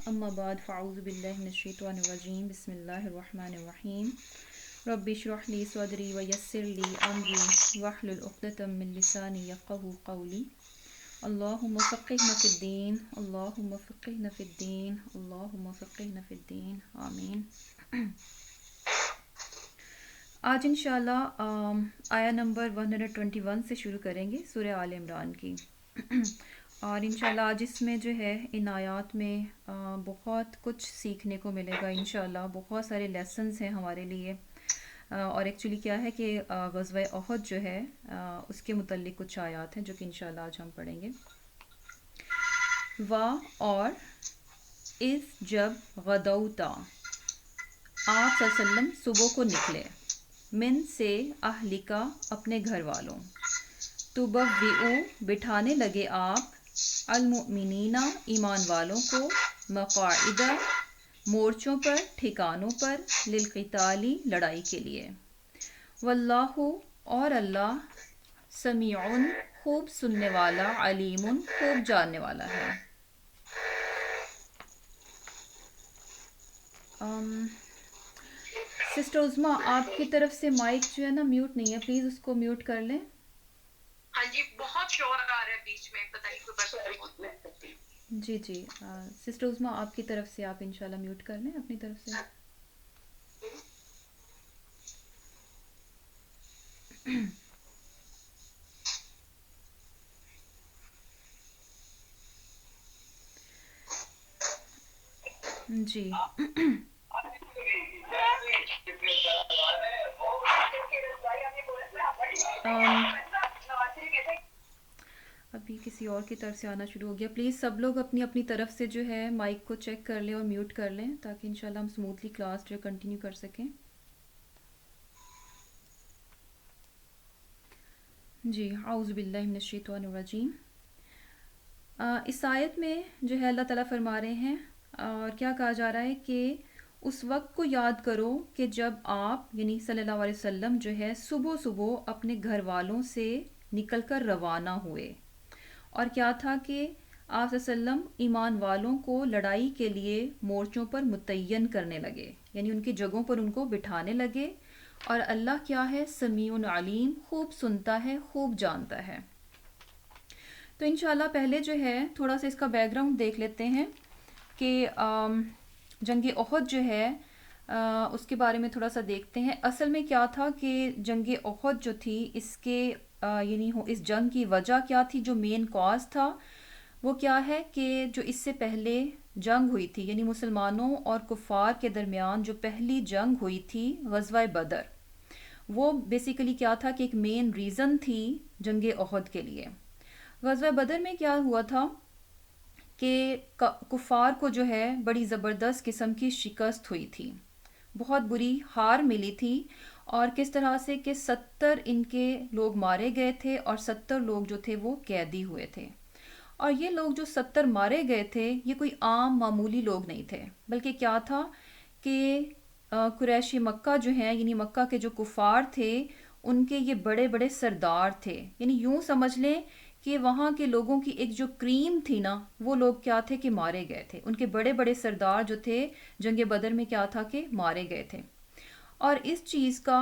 اما بعد فاعوذ باللہ من الشیطان الرجیم بسم اللہ الرحمن الرحیم رب اشرح لی صدری ویسر لی امری واحلل عقدۃ من لسانی یفقہوا قولی اللہم فقہنا فی الدین اللہم فقہنا فی الدین اللہم فقہنا فی الدین آمین۔ آج انشاءاللہ آیا نمبر 121 سے شروع کریں گے سورہ آل عمران کی اور انشاءاللہ آج اس میں جو ہے ان آیات میں بہت کچھ سیکھنے کو ملے گا انشاءاللہ، بہت سارے لیسنز ہیں ہمارے لیے، اور ایکچولی کیا ہے کہ غزوہ احد جو ہے اس کے متعلق کچھ آیات ہیں جو کہ انشاءاللہ آج ہم پڑھیں گے۔ اور اس جب غدوتا آپ صلی اللہ علیہ وسلم صبح کو نکلے، من سے اہلکا اپنے گھر والوں، تبوئو بٹھانے لگے آپ، المؤمنین ایمان والوں کو، مقاعد مورچوں پر، ٹھکانوں پر، للقتال لڑائی کے لیے، واللہ اور اللہ، سمیع خوب سننے والا، علیم خوب جاننے والا ہے۔ سسٹر عظمیٰ آپ کی طرف سے مائک جو ہے نا میوٹ نہیں ہے، پلیز اس کو میوٹ کر لیں۔ ہاں جی بہت شور آ رہا ہے بیچ میں، پتہ نہیں کوئی بات۔ جی جی سسٹر عظمیٰ آپ کی طرف سے آپ انشاءاللہ میوٹ کر لیں اپنی طرف سے۔ جی ابھی کسی اور کی طرف سے آنا شروع ہو گیا، پلیز سب لوگ اپنی اپنی طرف سے جو ہے مائک کو چیک کر لیں اور میوٹ کر لیں تاکہ انشاءاللہ ہم سموتھلی کلاس جو ہے کنٹینیو کر سکیں۔ جی اعوذ باللہ من الشیطان الرجیم۔ اس آیت میں جو ہے اللہ تعالیٰ فرما رہے ہیں اور کیا کہا جا رہا ہے کہ اس وقت کو یاد کرو کہ جب آپ یعنی صلی اللہ علیہ وسلم جو ہے صبح صبح اپنے گھر والوں سے نکل کر روانہ ہوئے، اور کیا تھا کہ آپ صلی اللہ علیہ وسلم ایمان والوں کو لڑائی کے لیے مورچوں پر متعین کرنے لگے، یعنی ان کی جگہوں پر ان کو بٹھانے لگے، اور اللہ کیا ہے، سمیع علیم خوب سنتا ہے، خوب جانتا ہے۔ تو انشاءاللہ پہلے جو ہے تھوڑا سا اس کا بیک گراؤنڈ دیکھ لیتے ہیں کہ جنگ احد جو ہے اس کے بارے میں تھوڑا سا دیکھتے ہیں۔ اصل میں کیا تھا کہ جنگ احد جو تھی اس کے یعنی اس جنگ کی وجہ کیا تھی، جو مین کاز تھا وہ کیا ہے کہ جو اس سے پہلے جنگ ہوئی تھی، یعنی مسلمانوں اور کفار کے درمیان جو پہلی جنگ ہوئی تھی غزوہ بدر، وہ بیسیکلی کیا تھا کہ ایک مین ریزن تھی جنگ احد کے لیے۔ غزوہ بدر میں کیا ہوا تھا کہ کفار کو جو ہے بڑی زبردست قسم کی شکست ہوئی تھی، بہت بری ہار ملی تھی، اور کس طرح سے کہ 70 ان کے لوگ مارے گئے تھے اور 70 لوگ جو تھے وہ قیدی ہوئے تھے۔ اور یہ لوگ جو 70 مارے گئے تھے یہ کوئی عام معمولی لوگ نہیں تھے، بلکہ کیا تھا کہ قریشی مکہ جو ہیں یعنی مکہ کے جو کفار تھے ان کے یہ بڑے بڑے سردار تھے، یعنی یوں سمجھ لیں کہ وہاں کے لوگوں کی ایک جو کریم تھی نا، وہ لوگ کیا تھے کہ مارے گئے تھے، ان کے بڑے بڑے سردار جو تھے جنگ بدر میں کیا تھا کہ مارے گئے تھے۔ اور اس چیز کا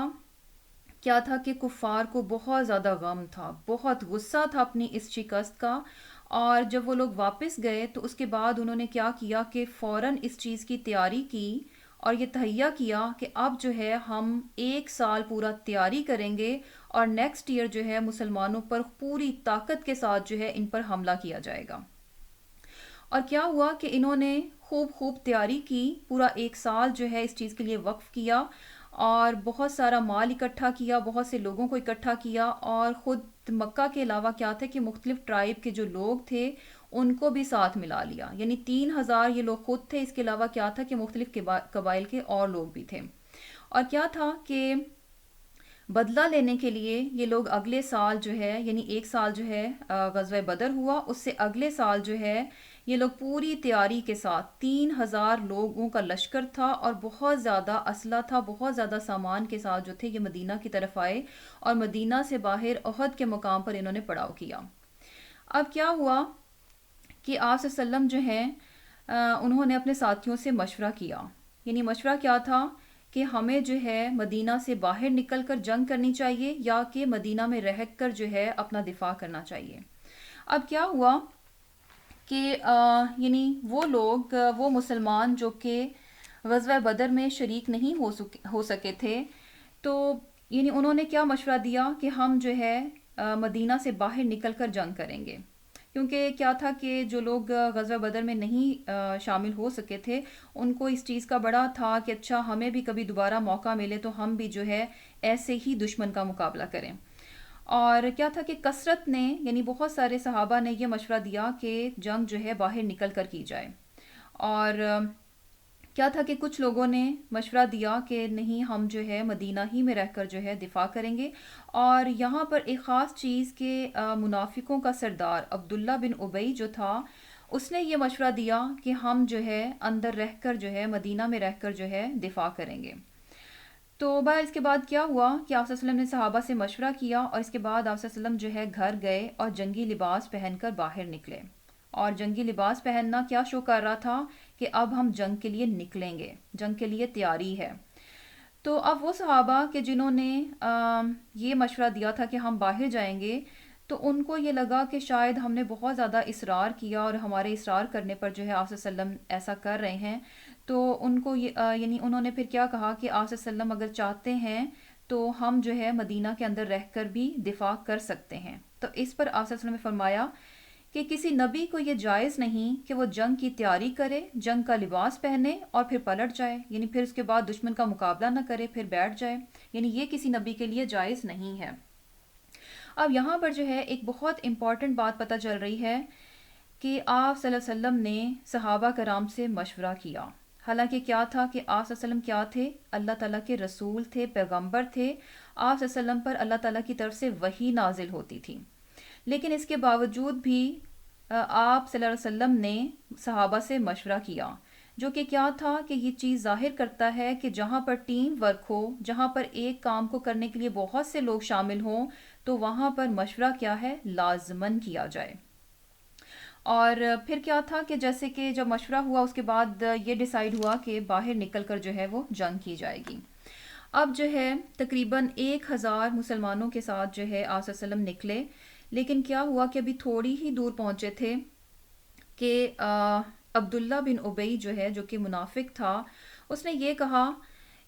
کیا تھا کہ کفار کو بہت زیادہ غم تھا، بہت غصہ تھا اپنی اس شکست کا، اور جب وہ لوگ واپس گئے تو اس کے بعد انہوں نے کیا کیا کہ فوراً اس چیز کی تیاری کی اور یہ تہیہ کیا کہ اب جو ہے ہم 1 سال پورا تیاری کریں گے اور نیکسٹ ایئر جو ہے مسلمانوں پر پوری طاقت کے ساتھ جو ہے ان پر حملہ کیا جائے گا۔ اور کیا ہوا کہ انہوں نے خوب تیاری کی، پورا 1 سال جو ہے اس چیز کے لیے وقف کیا، اور بہت سارا مال اکٹھا کیا، بہت سے لوگوں کو اکٹھا کیا، اور خود مکہ کے علاوہ کیا تھا کہ مختلف ٹرائب کے جو لوگ تھے ان کو بھی ساتھ ملا لیا، یعنی 3000 یہ لوگ خود تھے، اس کے علاوہ کیا تھا کہ مختلف قبائل کے اور لوگ بھی تھے۔ اور کیا تھا کہ بدلہ لینے کے لیے یہ لوگ اگلے سال جو ہے یعنی 1 سال جو ہے غزوہ بدر ہوا، اس سے اگلے سال جو ہے یہ لوگ پوری تیاری کے ساتھ 3000 لوگوں کا لشکر تھا اور بہت زیادہ اسلحہ تھا، بہت زیادہ سامان کے ساتھ جو تھے یہ مدینہ کی طرف آئے، اور مدینہ سے باہر احد کے مقام پر انہوں نے پڑاؤ کیا۔ اب کیا ہوا کہ آپ صلی اللہ علیہ وسلم جو ہیں انہوں نے اپنے ساتھیوں سے مشورہ کیا. یعنی مشورہ کیا تھا کہ ہمیں جو ہے مدینہ سے باہر نکل کر جنگ کرنی چاہیے یا کہ مدینہ میں رہ کر جو ہے اپنا دفاع کرنا چاہیے. اب کیا ہوا کہ یعنی وہ لوگ وہ مسلمان جو کہ غزوہ بدر میں شریک نہیں ہو سکے تھے، تو یعنی انہوں نے کیا مشورہ دیا کہ ہم جو ہے مدینہ سے باہر نکل کر جنگ کریں گے. کیونکہ کیا تھا کہ جو لوگ غزوہ بدر میں نہیں شامل ہو سکے تھے، ان کو اس چیز کا بڑا تھا کہ اچھا ہمیں بھی کبھی دوبارہ موقع ملے تو ہم بھی جو ہے ایسے ہی دشمن کا مقابلہ کریں. اور کیا تھا کہ کثرت نے یعنی بہت سارے صحابہ نے یہ مشورہ دیا کہ جنگ جو ہے باہر نکل کر کی جائے. اور کیا تھا کہ کچھ لوگوں نے مشورہ دیا کہ نہیں، ہم جو ہے مدینہ ہی میں رہ کر جو ہے دفاع کریں گے. اور یہاں پر ایک خاص چیز کہ منافقوں کا سردار عبداللہ بن ابی جو تھا، اس نے یہ مشورہ دیا کہ ہم جو ہے اندر رہ کر جو ہے مدینہ میں رہ کر جو ہے دفاع کریں گے. تو بھائی اس کے بعد کیا ہوا کہ آپ صلی اللہ علیہ وسلم نے صحابہ سے مشورہ کیا، اور اس کے بعد آپ صلی اللہ علیہ وسلم جو ہے گھر گئے اور جنگی لباس پہن کر باہر نکلے. اور جنگی لباس پہننا کیا شو کر رہا تھا کہ اب ہم جنگ کے لیے نکلیں گے، جنگ کے لیے تیاری ہے. تو اب وہ صحابہ کہ جنہوں نے یہ مشورہ دیا تھا کہ ہم باہر جائیں گے، تو ان کو یہ لگا کہ شاید ہم نے بہت زیادہ اصرار کیا اور ہمارے اصرار کرنے پر جو ہے آپ صلی اللہ علیہ وسلم ایسا کر رہے ہیں. تو ان کو یعنی انہوں نے پھر کیا کہا کہ آپ صلی اللہ علیہ وسلم اگر چاہتے ہیں تو ہم جو ہے مدینہ کے اندر رہ کر بھی دفاع کر سکتے ہیں. تو اس پر آپ صلی اللہ علیہ وسلم نے فرمایا کہ کسی نبی کو یہ جائز نہیں کہ وہ جنگ کی تیاری کرے، جنگ کا لباس پہنے اور پھر پلٹ جائے، یعنی پھر اس کے بعد دشمن کا مقابلہ نہ کرے پھر بیٹھ جائے. یعنی یہ کسی نبی کے لیے جائز نہیں ہے. اب یہاں پر جو ہے ایک بہت امپورٹنٹ بات پتہ چل رہی ہے کہ آپ صلی اللہ علیہ وسلم نے صحابہ کرام سے مشورہ کیا. حالانکہ کیا تھا کہ آپ صلی اللہ علیہ وسلم کیا تھے؟ اللہ تعالیٰ کے رسول تھے، پیغمبر تھے. آپ صلی اللہ علیہ وسلم پر اللہ تعالیٰ کی طرف سے وحی نازل ہوتی تھی. لیکن اس کے باوجود بھی آپ صلی اللہ علیہ وسلم نے صحابہ سے مشورہ کیا، جو کہ کیا تھا کہ یہ چیز ظاہر کرتا ہے کہ جہاں پر ٹیم ورک ہو، جہاں پر ایک کام کو کرنے کے لیے بہت سے لوگ شامل ہوں، تو وہاں پر مشورہ کیا ہے؟ لازماً کیا جائے. اور پھر کیا تھا کہ جیسے کہ جب مشورہ ہوا اس کے بعد یہ ڈیسائیڈ ہوا کہ باہر نکل کر جو ہے وہ جنگ کی جائے گی. اب جو ہے تقریباً 1000 مسلمانوں کے ساتھ جو ہے آپ صلی اللہ علیہ وسلم نکلے. لیکن کیا ہوا کہ ابھی تھوڑی ہی دور پہنچے تھے کہ عبداللہ بن ابی جو ہے، جو کہ منافق تھا، اس نے یہ کہا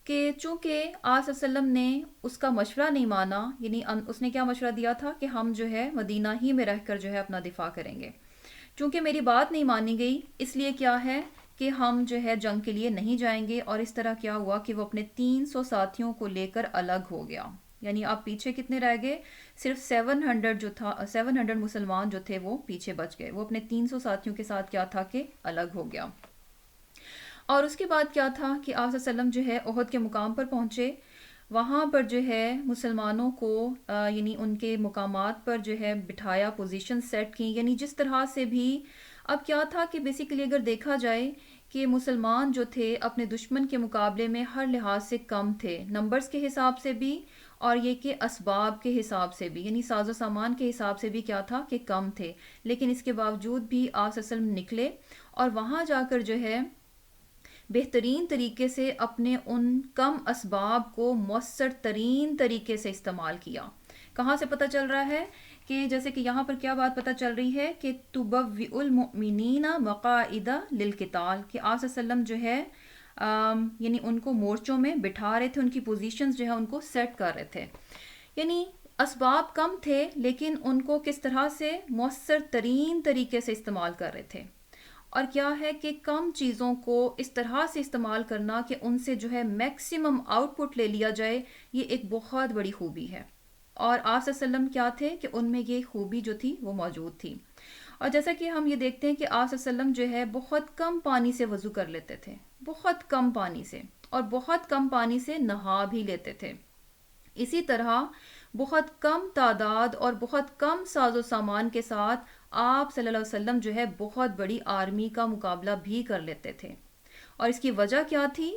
کہ چونکہ آپ صلی اللہ علیہ وسلم نے اس کا مشورہ نہیں مانا، یعنی اس نے کیا مشورہ دیا تھا کہ ہم جو ہے مدینہ ہی میں رہ کر جو ہے اپنا دفاع کریں گے، چونکہ میری بات نہیں مانی گئی اس لیے کیا ہے کہ ہم جو ہے جنگ کے لیے نہیں جائیں گے. اور اس طرح کیا ہوا کہ وہ اپنے 300 ساتھیوں کو لے کر الگ ہو گیا. یعنی آپ پیچھے کتنے رہ گئے؟ صرف 700 جو تھا، 700 مسلمان جو تھے وہ پیچھے بچ گئے. وہ اپنے 300 ساتھیوں کے ساتھ کیا تھا کہ الگ ہو گیا. اور اس کے بعد کیا تھا کہ آپ صلی اللہ علیہ وسلم جو ہے احد کے مقام پر پہنچے. وہاں پر جو ہے مسلمانوں کو یعنی ان کے مقامات پر جو ہے بٹھایا، پوزیشن سیٹ کی، یعنی جس طرح سے بھی. اب کیا تھا کہ بیسیکلی اگر دیکھا جائے کہ مسلمان جو تھے اپنے دشمن کے مقابلے میں ہر لحاظ سے کم تھے، نمبرز کے حساب سے بھی اور یہ کہ اسباب کے حساب سے بھی، یعنی ساز و سامان کے حساب سے بھی کیا تھا کہ کم تھے. لیکن اس کے باوجود بھی آپ صلی اللہ علیہ وسلم نکلے اور وہاں جا کر جو ہے بہترین طریقے سے اپنے ان کم اسباب کو مؤثر ترین طریقے سے استعمال کیا. کہاں سے پتہ چل رہا ہے کہ جیسے کہ یہاں پر کیا بات پتہ چل رہی ہے کہ تُبَوِّئُ الْمُؤْمِنِينَ مَقَاعِدَ لِلْقِتَالِ، کہ آپ صلی اللہ علیہ وسلم جو ہے یعنی ان کو مورچوں میں بٹھا رہے تھے، ان کی پوزیشنز جو ہے ان کو سیٹ کر رہے تھے. یعنی اسباب کم تھے لیکن ان کو کس طرح سے مؤثر ترین طریقے سے استعمال کر رہے تھے. اور کیا ہے کہ کم چیزوں کو اس طرح سے استعمال کرنا کہ ان سے جو ہے میکسیمم آؤٹ پٹ لے لیا جائے، یہ ایک بہت بڑی خوبی ہے. اور آپ صلی اللہ علیہ وسلم کیا تھے کہ ان میں یہ خوبی جو تھی وہ موجود تھی. اور جیسا کہ ہم یہ دیکھتے ہیں کہ آپ صلی اللہ علیہ وسلم جو ہے بہت کم پانی سے وضو کر لیتے تھے، بہت کم پانی سے، اور بہت کم پانی سے نہا بھی لیتے تھے. اسی طرح بہت کم تعداد اور بہت کم ساز و سامان کے ساتھ آپ صلی اللہ علیہ وسلم جو ہے بہت بڑی آرمی کا مقابلہ بھی کر لیتے تھے. اور اس کی وجہ کیا تھی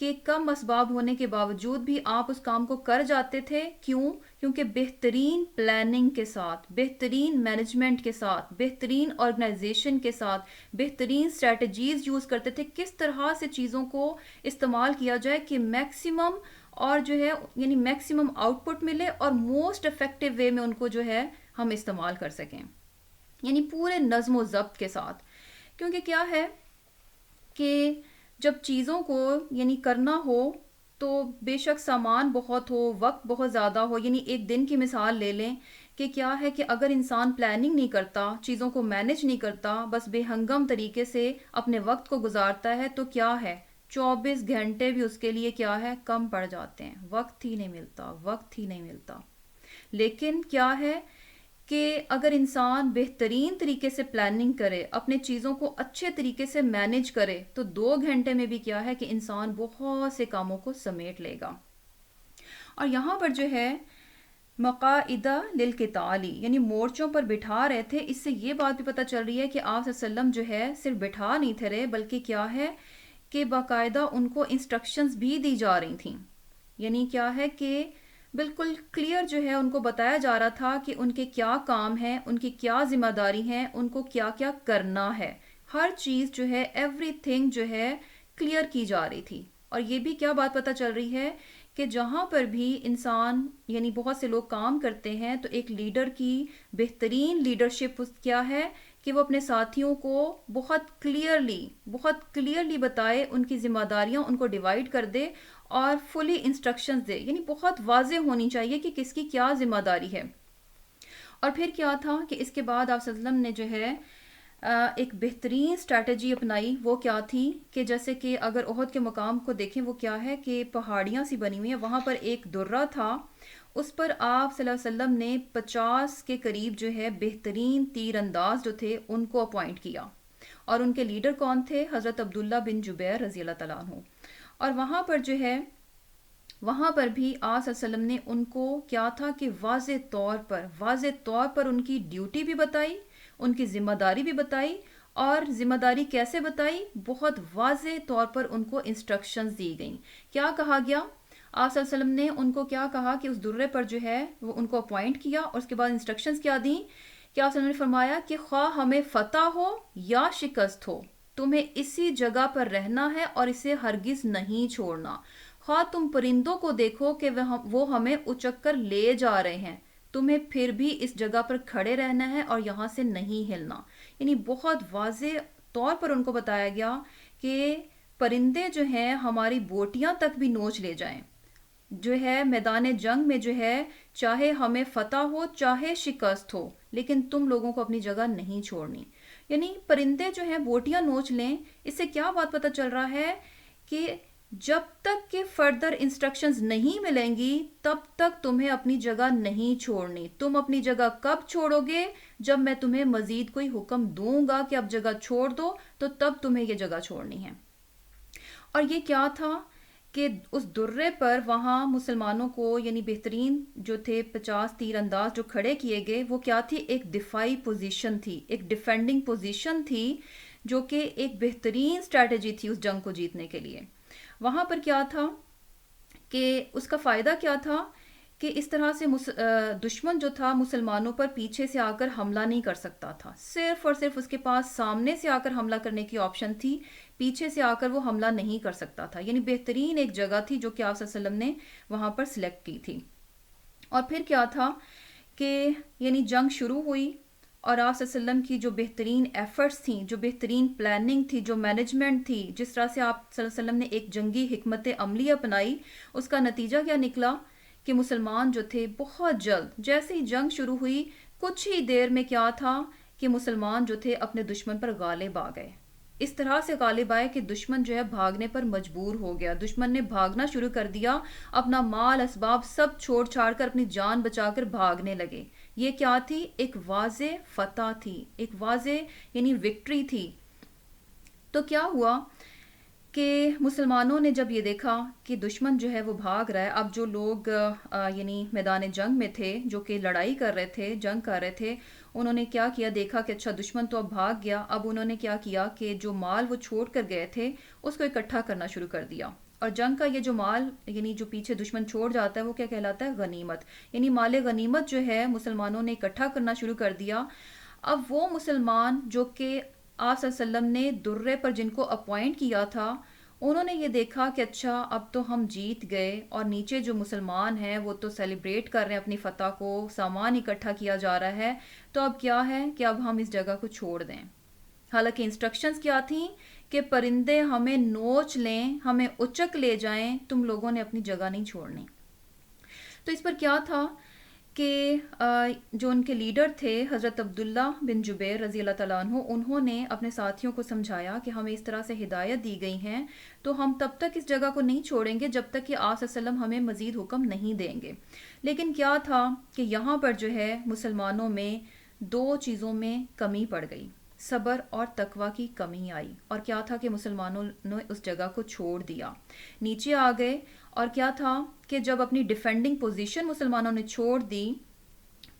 کہ کم اسباب ہونے کے باوجود بھی آپ اس کام کو کر جاتے تھے. کیوں؟ کیونکہ بہترین پلاننگ کے ساتھ، بہترین مینجمنٹ کے ساتھ، بہترین آرگنائزیشن کے ساتھ، بہترین اسٹریٹجیز یوز کرتے تھے کس طرح سے چیزوں کو استعمال کیا جائے کہ میکسیمم اور جو ہے یعنی میکسیمم آؤٹ پٹ ملے اور موسٹ افیکٹو وے میں ان کو جو ہے ہم استعمال کر سکیں، یعنی پورے نظم و ضبط کے ساتھ. کیونکہ کیا ہے کہ جب چیزوں کو یعنی کرنا ہو تو بے شک سامان بہت ہو، وقت بہت زیادہ ہو. یعنی ایک دن کی مثال لے لیں کہ کیا ہے کہ اگر انسان پلاننگ نہیں کرتا، چیزوں کو مینج نہیں کرتا، بس بے ہنگم طریقے سے اپنے وقت کو گزارتا ہے تو کیا ہے 24 گھنٹے بھی اس کے لیے کیا ہے کم پڑ جاتے ہیں. وقت ہی نہیں ملتا، وقت ہی نہیں ملتا. لیکن کیا ہے کہ اگر انسان بہترین طریقے سے پلاننگ کرے، اپنے چیزوں کو اچھے طریقے سے مینج کرے تو 2 گھنٹے میں بھی کیا ہے کہ انسان بہت سے کاموں کو سمیٹ لے گا. اور یہاں پر جو ہے مقاعدہ للقتالی یعنی مورچوں پر بٹھا رہے تھے. اس سے یہ بات بھی پتہ چل رہی ہے کہ آپ صلی اللہ علیہ وسلم جو ہے صرف بٹھا نہیں تھے رہے، بلکہ کیا ہے کہ باقاعدہ ان کو انسٹرکشنز بھی دی جا رہی تھیں. یعنی کیا ہے کہ بالکل کلیئر جو ہے ان کو بتایا جا رہا تھا کہ ان کے کیا کام ہیں، ان کی کیا ذمہ داری ہیں، ان کو کیا کیا کرنا ہے. ہر چیز جو ہے ایوری تھنگ جو ہے کلیئر کی جا رہی تھی. اور یہ بھی کیا بات پتہ چل رہی ہے کہ جہاں پر بھی انسان یعنی بہت سے لوگ کام کرتے ہیں تو ایک لیڈر کی بہترین لیڈرشپ کیا ہے کہ وہ اپنے ساتھیوں کو بہت کلیئرلی بتائے، ان کی ذمہ داریاں ان کو ڈیوائیڈ کر دے اور فلی انسٹرکشنز دے. یعنی بہت واضح ہونی چاہیے کہ کس کی کیا ذمہ داری ہے. اور پھر کیا تھا کہ اس کے بعد آپ صلی اللہ علیہ وسلم نے جو ہے ایک بہترین اسٹریٹجی اپنائی. وہ کیا تھی کہ جیسے کہ اگر احد کے مقام کو دیکھیں وہ کیا ہے کہ پہاڑیاں سی بنی ہوئی ہیں، وہاں پر ایک درہ تھا، اس پر آپ صلی اللہ علیہ وسلم نے 50 کے قریب جو ہے بہترین تیر انداز جو تھے ان کو اپوائنٹ کیا. اور ان کے لیڈر کون تھے؟ حضرت عبداللہ بن جبیر رضی اللہ تعالیٰ عنہ. اور وہاں پر جو ہے وہاں پر بھی آپ صلی اللہ علیہ وسلم نے ان کو کیا تھا کہ واضح طور پر ان کی ڈیوٹی بھی بتائی، ان کی ذمہ داری بھی بتائی. اور ذمہ داری کیسے بتائی؟ بہت واضح طور پر ان کو انسٹرکشنز دی گئیں. کیا کہا گیا؟ آپ صلی اللہ علیہ وسلم نے ان کو کیا کہا کہ اس درے پر جو ہے وہ ان کو اپوائنٹ کیا اور اس کے بعد انسٹرکشنز کیا دیں کہ آپ صلی اللہ علیہ وسلم نے فرمایا کہ خواہ ہمیں فتح ہو یا شکست ہو، تمہیں اسی جگہ پر رہنا ہے اور اسے ہرگز نہیں چھوڑنا. خواہ تم پرندوں کو دیکھو کہ وہ ہمیں اچک کر لے جا رہے ہیں، تمہیں پھر بھی اس جگہ پر کھڑے رہنا ہے اور یہاں سے نہیں ہلنا. یعنی بہت واضح طور پر ان کو بتایا گیا کہ پرندے جو ہیں ہماری بوٹیاں تک بھی نوچ لے جائیں، جو ہے میدان جنگ میں جو ہے چاہے ہمیں فتح ہو چاہے شکست ہو، لیکن تم لوگوں کو اپنی جگہ نہیں چھوڑنی. یعنی پرندے جو ہیں بوٹیاں نوچ لیں. اس سے کیا بات پتہ چل رہا ہے کہ جب تک کہ فردر انسٹرکشنز نہیں ملیں گی تب تک تمہیں اپنی جگہ نہیں چھوڑنی. تم اپنی جگہ کب چھوڑو گے؟ جب میں تمہیں مزید کوئی حکم دوں گا کہ اب جگہ چھوڑ دو تو تب تمہیں یہ جگہ چھوڑنی ہے. اور یہ کیا تھا کہ اس درے پر وہاں مسلمانوں کو یعنی بہترین جو تھے 50 تیر انداز جو کھڑے کیے گئے وہ کیا تھی؟ ایک دفاعی پوزیشن تھی، ایک ڈیفینڈنگ پوزیشن تھی، جو کہ ایک بہترین اسٹریٹجی تھی اس جنگ کو جیتنے کے لیے. وہاں پر کیا تھا کہ اس کا فائدہ کیا تھا کہ اس طرح سے دشمن جو تھا مسلمانوں پر پیچھے سے آ کر حملہ نہیں کر سکتا تھا. صرف اور صرف اس کے پاس سامنے سے آ کر حملہ کرنے کی آپشن تھی، پیچھے سے آ کر وہ حملہ نہیں کر سکتا تھا. یعنی بہترین ایک جگہ تھی جو کہ آپ صلی اللہ علیہ وسلم نے وہاں پر سلیکٹ کی تھی. اور پھر کیا تھا کہ یعنی جنگ شروع ہوئی اور آپ صلی اللہ علیہ وسلم کی جو بہترین ایفرٹس تھیں، جو بہترین پلاننگ تھی، جو مینجمنٹ تھی، جس طرح سے آپ صلی اللہ علیہ وسلم نے ایک جنگی حکمت عملی اپنائی، اس کا نتیجہ کیا نکلا کہ مسلمان جو تھے بہت جلد جیسے ہی جنگ شروع ہوئی کچھ ہی دیر میں کیا تھا کہ مسلمان جو تھے اپنے دشمن پر غالب آ گئے. اس طرح سے غالب آئے کہ دشمن جو ہے بھاگنے پر مجبور ہو گیا. دشمن نے بھاگنا شروع کر دیا، اپنا مال اسباب سب چھوڑ چھاڑ کر اپنی جان بچا کر بھاگنے لگے. یہ کیا تھی؟ ایک واضح فتح تھی، ایک واضح یعنی وکٹری تھی. تو کیا ہوا کہ مسلمانوں نے جب یہ دیکھا کہ دشمن جو ہے وہ بھاگ رہا ہے، اب جو لوگ یعنی میدان جنگ میں تھے، جو کہ لڑائی کر رہے تھے، جنگ کر رہے تھے، انہوں نے کیا کیا؟ دیکھا کہ اچھا دشمن تو اب بھاگ گیا. اب انہوں نے کیا کیا کہ جو مال وہ چھوڑ کر گئے تھے اس کو اکٹھا کرنا شروع کر دیا اور جنگ کا یہ جو مال یعنی جو پیچھے دشمن چھوڑ جاتا ہے وہ کیا کہلاتا ہے؟ غنیمت. یعنی مال غنیمت جو ہے مسلمانوں نے اکٹھا کرنا شروع کر دیا. اب وہ مسلمان جو کہ آپ صلی اللہ علیہ وسلم نے درے پر جن کو اپوائنٹ کیا تھا، انہوں نے یہ دیکھا کہ اچھا اب تو ہم جیت گئے، اور نیچے جو مسلمان ہیں وہ تو سیلیبریٹ کر رہے ہیں اپنی فتح کو، سامان اکٹھا کیا جا رہا ہے، تو اب کیا ہے کہ اب ہم اس جگہ کو چھوڑ دیں. حالانکہ انسٹرکشنز کیا تھیں کہ پرندے ہمیں نوچ لیں، ہمیں اچک لے جائیں، تم لوگوں نے اپنی جگہ نہیں چھوڑنی. تو اس پر کیا تھا کہ جو ان کے لیڈر تھے حضرت عبداللہ بن جبیر رضی اللہ تعالیٰ عنہ، انہوں نے اپنے ساتھیوں کو سمجھایا کہ ہمیں اس طرح سے ہدایت دی گئی ہیں تو ہم تب تک اس جگہ کو نہیں چھوڑیں گے جب تک کہ آپ صلی اللہ علیہ وسلم ہمیں مزید حکم نہیں دیں گے. لیکن کیا تھا کہ یہاں پر جو ہے مسلمانوں میں دو چیزوں میں کمی پڑ گئی، صبر اور تقوی کی کمی آئی. اور کیا تھا کہ مسلمانوں نے اس جگہ کو چھوڑ دیا، نیچے آ گئے. اور کیا تھا کہ جب اپنی ڈیفینڈنگ پوزیشن مسلمانوں نے چھوڑ دی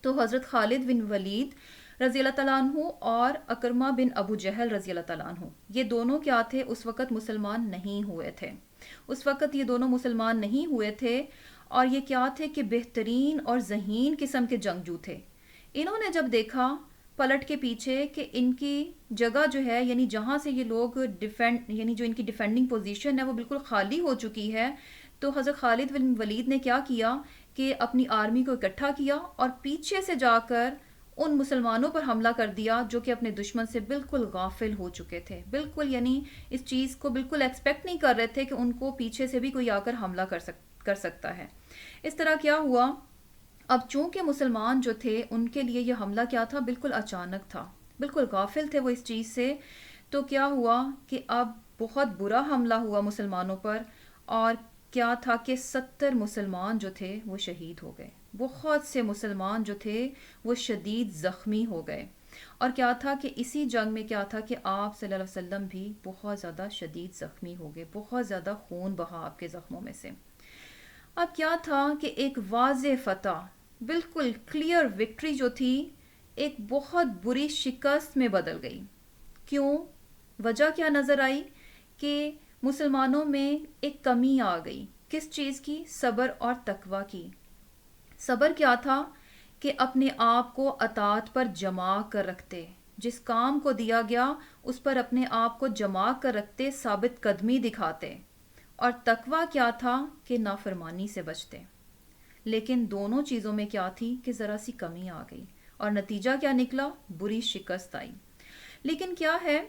تو حضرت خالد بن ولید رضی اللہ تعالیٰ عنہ اور اکرمہ بن ابو جہل رضی اللہ تعالیٰ عنہ، یہ دونوں کیا تھے؟ اس وقت مسلمان نہیں ہوئے تھے. اس وقت یہ دونوں مسلمان نہیں ہوئے تھے، اور یہ کیا تھے کہ بہترین اور ذہین قسم کے جنگجو تھے. انہوں نے جب دیکھا پلٹ کے پیچھے کہ ان کی جگہ جو ہے یعنی جہاں سے یہ لوگ یعنی جو ان کی ڈیفینڈنگ پوزیشن ہے وہ بالکل خالی ہو چکی ہے، تو حضرت خالد بن ولید نے کیا کیا کہ اپنی آرمی کو اکٹھا کیا اور پیچھے سے جا کر ان مسلمانوں پر حملہ کر دیا جو کہ اپنے دشمن سے بالکل غافل ہو چکے تھے. بالکل یعنی اس چیز کو بالکل ایکسپیکٹ نہیں کر رہے تھے کہ ان کو پیچھے سے بھی کوئی آ کر حملہ کر سکتا ہے. اس طرح کیا ہوا، اب چونکہ مسلمان جو تھے ان کے لیے یہ حملہ کیا تھا؟ بالکل اچانک تھا، بالکل غافل تھے وہ اس چیز سے. تو کیا ہوا کہ اب بہت برا حملہ ہوا مسلمانوں پر، اور کیا تھا کہ 70 مسلمان جو تھے وہ شہید ہو گئے. بہت سے مسلمان جو تھے وہ شدید زخمی ہو گئے. اور کیا تھا کہ اسی جنگ میں کیا تھا کہ آپ صلی اللہ علیہ وسلم بھی بہت زیادہ شدید زخمی ہو گئے، بہت زیادہ خون بہا آپ کے زخموں میں سے. اب کیا تھا کہ ایک واضح فتح، بالکل کلیئر وکٹری جو تھی، ایک بہت بری شکست میں بدل گئی. کیوں؟ وجہ کیا نظر آئی کہ مسلمانوں میں ایک کمی آ گئی. کس چیز کی؟ صبر اور تقوی کی. صبر کیا تھا کہ اپنے آپ کو اطاعت پر جما کر رکھتے، جس کام کو دیا گیا اس پر اپنے آپ کو جما کر رکھتے، ثابت قدمی دکھاتے. اور تقوی کیا تھا کہ نافرمانی سے بچتے. لیکن دونوں چیزوں میں کیا تھی کہ ذرا سی کمی آ گئی، اور نتیجہ کیا نکلا؟ بری شکست آئی. لیکن کیا ہے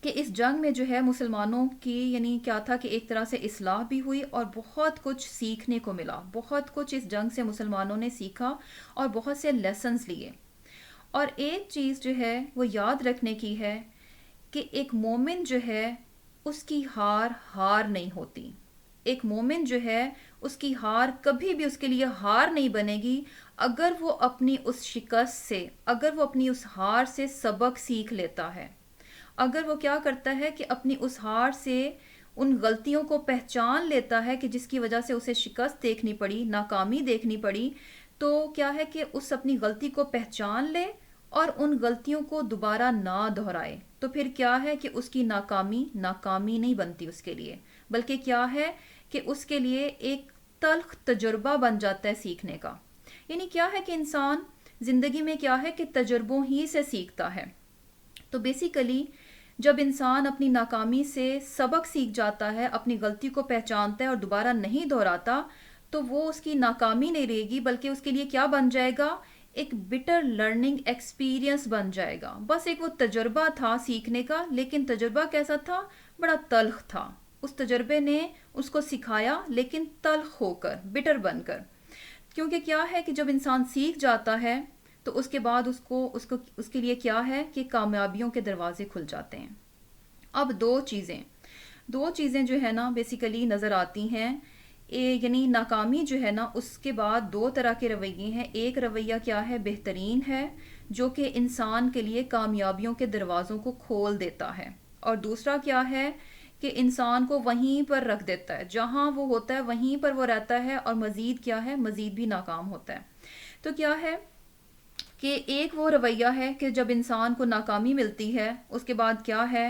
کہ اس جنگ میں جو ہے مسلمانوں کی یعنی کیا تھا کہ ایک طرح سے اصلاح بھی ہوئی اور بہت کچھ سیکھنے کو ملا. بہت کچھ اس جنگ سے مسلمانوں نے سیکھا اور بہت سے لیسنز لیے. اور ایک چیز جو ہے وہ یاد رکھنے کی ہے کہ ایک مومن جو ہے اس کی ہار نہیں ہوتی. ایک مومن جو ہے اس کی ہار کبھی بھی اس کے لیے ہار نہیں بنے گی اگر وہ اپنی اس شکست سے، اگر وہ اپنی اس ہار سے سبق سیکھ لیتا ہے، اگر وہ کیا کرتا ہے کہ اپنی اس ہار سے ان غلطیوں کو پہچان لیتا ہے کہ جس کی وجہ سے اسے شکست دیکھنی پڑی، ناکامی دیکھنی پڑی، تو کیا ہے کہ اس اپنی غلطی کو پہچان لے اور ان غلطیوں کو دوبارہ نہ دہرائے. تو پھر کیا ہے کہ اس کی ناکامی نہیں بنتی اس کے لیے، بلکہ کیا ہے کہ اس کے لیے ایک تلخ تجربہ بن جاتا ہے سیکھنے کا. یعنی کیا ہے کہ انسان زندگی میں کیا ہے کہ تجربوں ہی سے سیکھتا ہے. تو بیسیکلی جب انسان اپنی ناکامی سے سبق سیکھ جاتا ہے، اپنی غلطی کو پہچانتا ہے اور دوبارہ نہیں دہراتا، تو وہ اس کی ناکامی نہیں رہے گی بلکہ اس کے لیے کیا بن جائے گا؟ ایک بٹر لرننگ ایکسپیرینس بن جائے گا. بس ایک وہ تجربہ تھا سیکھنے کا، لیکن تجربہ کیسا تھا؟ بڑا تلخ تھا. اس تجربے نے اس کو سکھایا لیکن تلخ ہو کر، بٹر بن کر. کیونکہ کیا ہے کہ جب انسان سیکھ جاتا ہے تو اس کے بعد اس کے لیے کیا ہے کہ کامیابیوں کے دروازے کھل جاتے ہیں. اب دو چیزیں جو ہے نا بیسیکلی نظر آتی ہیں. یعنی ناکامی جو ہے نا اس کے بعد دو طرح کے رویے ہیں. ایک رویہ کیا ہے؟ بہترین ہے، جو کہ انسان کے لیے کامیابیوں کے دروازوں کو کھول دیتا ہے. اور دوسرا کیا ہے کہ انسان کو وہیں پر رکھ دیتا ہے، جہاں وہ ہوتا ہے وہیں پر وہ رہتا ہے، اور مزید کیا ہے؟ مزید بھی ناکام ہوتا ہے. تو کیا ہے کہ ایک وہ رویہ ہے کہ جب انسان کو ناکامی ملتی ہے اس کے بعد کیا ہے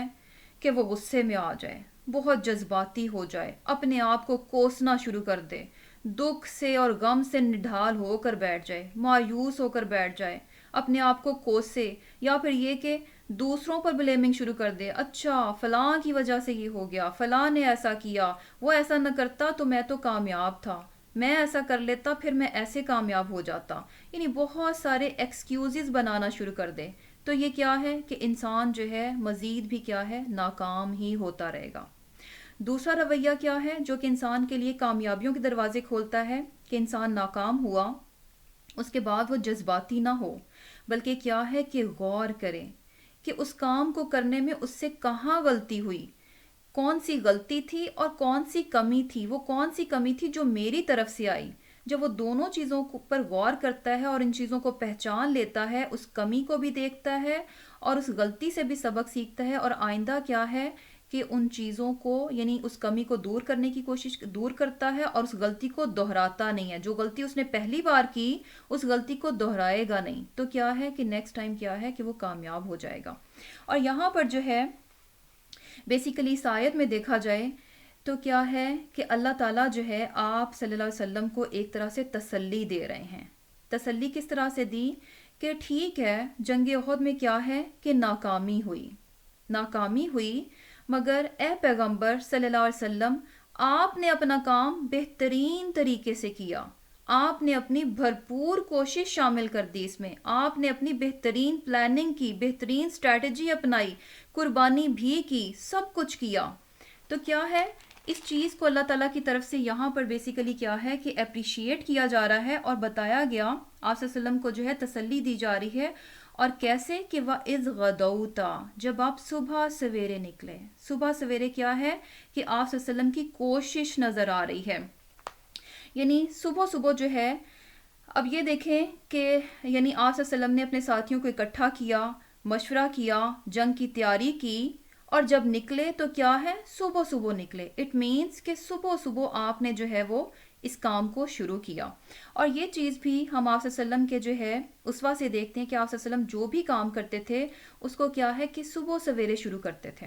کہ وہ غصے میں آ جائے، بہت جذباتی ہو جائے، اپنے آپ کو کوسنا شروع کر دے، دکھ سے اور غم سے نڈھال ہو کر بیٹھ جائے، مایوس ہو کر بیٹھ جائے، اپنے آپ کو کوسے، یا پھر یہ کہ دوسروں پر بلیمنگ شروع کر دے، اچھا فلاں کی وجہ سے یہ ہو گیا، فلاں نے ایسا کیا، وہ ایسا نہ کرتا تو میں تو کامیاب تھا، میں ایسا کر لیتا پھر میں ایسے کامیاب ہو جاتا، یعنی بہت سارے ایکسکیوزز بنانا شروع کر دے، تو یہ کیا ہے کہ انسان جو ہے مزید بھی کیا ہے، ناکام ہی ہوتا رہے گا۔ دوسرا رویہ کیا ہے جو کہ انسان کے لیے کامیابیوں کے دروازے کھولتا ہے، کہ انسان ناکام ہوا اس کے بعد وہ جذباتی نہ ہو، بلکہ کیا ہے کہ غور کرے کہ اس کام کو کرنے میں اس سے کہاں غلطی ہوئی، کون سی غلطی تھی اور کون سی کمی تھی، وہ کون سی کمی تھی جو میری طرف سے آئی۔ جب وہ دونوں چیزوں پر غور کرتا ہے اور ان چیزوں کو پہچان لیتا ہے، اس کمی کو بھی دیکھتا ہے اور اس غلطی سے بھی سبق سیکھتا ہے، اور آئندہ کیا ہے کہ ان چیزوں کو یعنی اس کمی کو دور کرنے کی کوشش دور کرتا ہے اور اس غلطی کو دہراتا نہیں ہے، جو غلطی اس نے پہلی بار کی اس غلطی کو دہرائے گا نہیں، تو کیا ہے کہ نیکسٹ ٹائم کیا ہے کہ وہ کامیاب ہو جائے گا۔ اور یہاں پر جو ہے بیسیکلی اس آیت میں دیکھا جائے تو کیا ہے کہ اللہ تعالیٰ جو ہے آپ صلی اللہ علیہ وسلم کو ایک طرح سے تسلی دے رہے ہیں۔ تسلی کس طرح سے دی کہ ٹھیک ہے جنگ احد میں کیا ہے کہ ناکامی ہوئی، ناکامی ہوئی، مگر اے پیغمبر صلی اللہ علیہ وسلم آپ نے اپنا کام بہترین طریقے سے کیا، آپ نے اپنی بھرپور کوشش شامل کر دی، اس میں آپ نے اپنی بہترین پلاننگ کی، بہترین اسٹریٹجی اپنائی، قربانی بھی کی، سب کچھ کیا۔ تو کیا ہے اس چیز کو اللہ تعالیٰ کی طرف سے یہاں پر بیسیکلی کیا ہے کہ اپریشیٹ کیا جا رہا ہے اور بتایا گیا، آپ صلی اللہ علیہ وسلم کو جو ہے تسلی دی جا رہی ہے، اور کیسے کہ وَإِذْ غَدَوْتَ جب آپ صبح سویرے نکلے۔ صبح سویرے کیا ہے کہ آپ صلی اللہ علیہ وسلم کی کوشش نظر آ رہی ہے، یعنی صبح صبح جو ہے، اب یہ دیکھیں کہ یعنی آپ صلی اللہ علیہ وسلم نے اپنے ساتھیوں کو اکٹھا کیا، مشورہ کیا، جنگ کی تیاری کی، اور جب نکلے تو کیا ہے صبح صبح نکلے، اٹ مینس کہ صبح صبح آپ نے جو ہے وہ اس کام کو شروع کیا۔ اور یہ چیز بھی ہم آپ صلی اللہ علیہ وسلم کے جو ہے اسوہ سے دیکھتے ہیں کہ آپ صلی اللہ علیہ وسلم جو بھی کام کرتے تھے اس کو کیا ہے کہ صبح سویرے شروع کرتے تھے،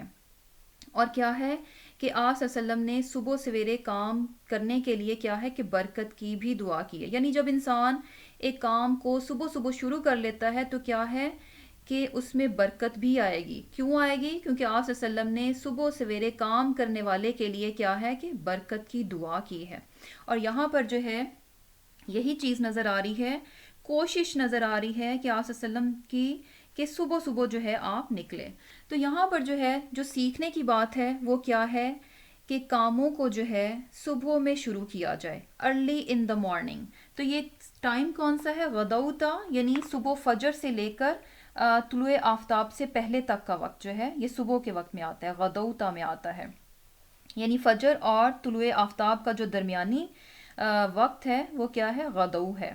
اور کیا ہے کہ آپ صلی اللہ علیہ وسلم نے صبح سویرے کام کرنے کے لیے کیا ہے کہ برکت کی بھی دعا کی ہے، یعنی جب انسان ایک کام کو صبح صبح شروع کر لیتا ہے تو کیا ہے کہ اس میں برکت بھی آئے گی۔ کیوں آئے گی؟ کیونکہ آپ صلی اللہ علیہ وسلم نے صبح سویرے کام کرنے والے کے لیے کیا ہے کہ برکت کی دعا کی ہے۔ اور یہاں پر جو ہے یہی چیز نظر آ رہی ہے، کوشش نظر آ رہی ہے کہ آپ صلی اللہ علیہ وسلم کی کہ صبح صبح جو ہے آپ نکلے۔ تو یہاں پر جو ہے جو سیکھنے کی بات ہے وہ کیا ہے کہ کاموں کو جو ہے صبح میں شروع کیا جائے، ارلی ان دا مارننگ۔ تو یہ ٹائم کون سا ہے؟ غدوتا، یعنی صبح فجر سے لے کر طلوع آفتاب سے پہلے تک کا وقت جو ہے یہ صبح کے وقت میں آتا ہے، غدوتا میں آتا ہے، یعنی فجر اور طلوع آفتاب کا جو درمیانی وقت ہے وہ کیا ہے؟ غدو ہے۔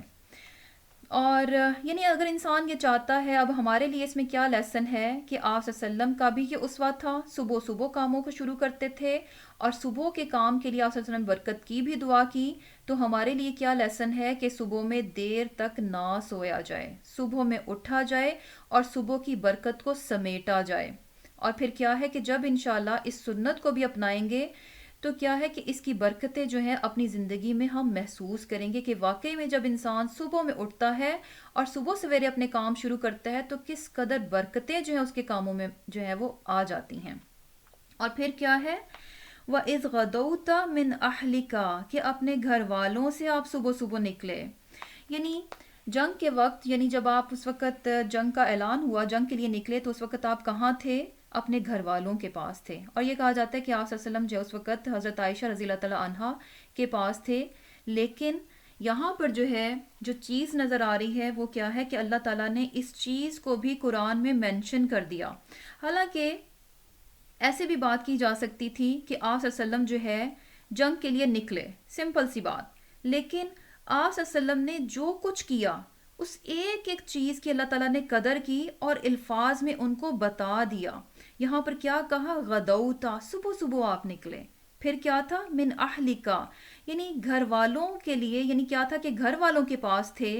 اور یعنی اگر انسان یہ چاہتا ہے، اب ہمارے لیے اس میں کیا لیسن ہے کہ آپ صلی اللہ علیہ وسلم کا بھی یہ اسوہ تھا، صبح صبح کاموں کو شروع کرتے تھے اور صبح کے کام کے لیے آپ صلی اللہ علیہ وسلم برکت کی بھی دعا کی۔ تو ہمارے لیے کیا لیسن ہے کہ صبح میں دیر تک نہ سویا جائے، صبح میں اٹھا جائے اور صبح کی برکت کو سمیٹا جائے۔ اور پھر کیا ہے کہ جب انشاءاللہ اس سنت کو بھی اپنائیں گے تو کیا ہے کہ اس کی برکتیں جو ہیں اپنی زندگی میں ہم محسوس کریں گے، کہ واقعی میں جب انسان صبح میں اٹھتا ہے اور صبح سویرے اپنے کام شروع کرتا ہے تو کس قدر برکتیں جو ہیں اس کے کاموں میں جو ہے وہ آ جاتی ہیں۔ اور پھر کیا ہے وَإِذْ غَدَوْتَ مِنْ أَهْلِكَ کہ اپنے گھر والوں سے آپ صبح صبح نکلے، یعنی جنگ کے وقت، یعنی جب آپ اس وقت جنگ کا اعلان ہوا، جنگ کے لیے نکلے، تو اس وقت آپ کہاں تھے؟ اپنے گھر والوں کے پاس تھے۔ اور یہ کہا جاتا ہے کہ آپ صلی اللہ علیہ وسلم جو اس وقت حضرت عائشہ رضی اللہ تعالیٰ عنہا کے پاس تھے، لیکن یہاں پر جو ہے جو چیز نظر آ رہی ہے وہ کیا ہے کہ اللہ تعالیٰ نے اس چیز کو بھی قرآن میں مینشن کر دیا۔ حالانکہ ایسے بھی بات کی جا سکتی تھی کہ آپ صلی اللہ علیہ وسلم جو ہے جنگ کے لیے نکلے، سمپل سی بات، لیکن آپ صلی اللہ علیہ وسلم نے جو کچھ کیا اس ایک ایک چیز کی اللہ تعالیٰ نے قدر کی اور الفاظ میں ان کو بتا دیا۔ یہاں پر کیا کہا؟ غدوتا، صبح صبح آپ نکلے۔ پھر کیا تھا؟ من اہلکا، یعنی گھر والوں کے لیے، یعنی کیا تھا کہ گھر والوں کے پاس تھے،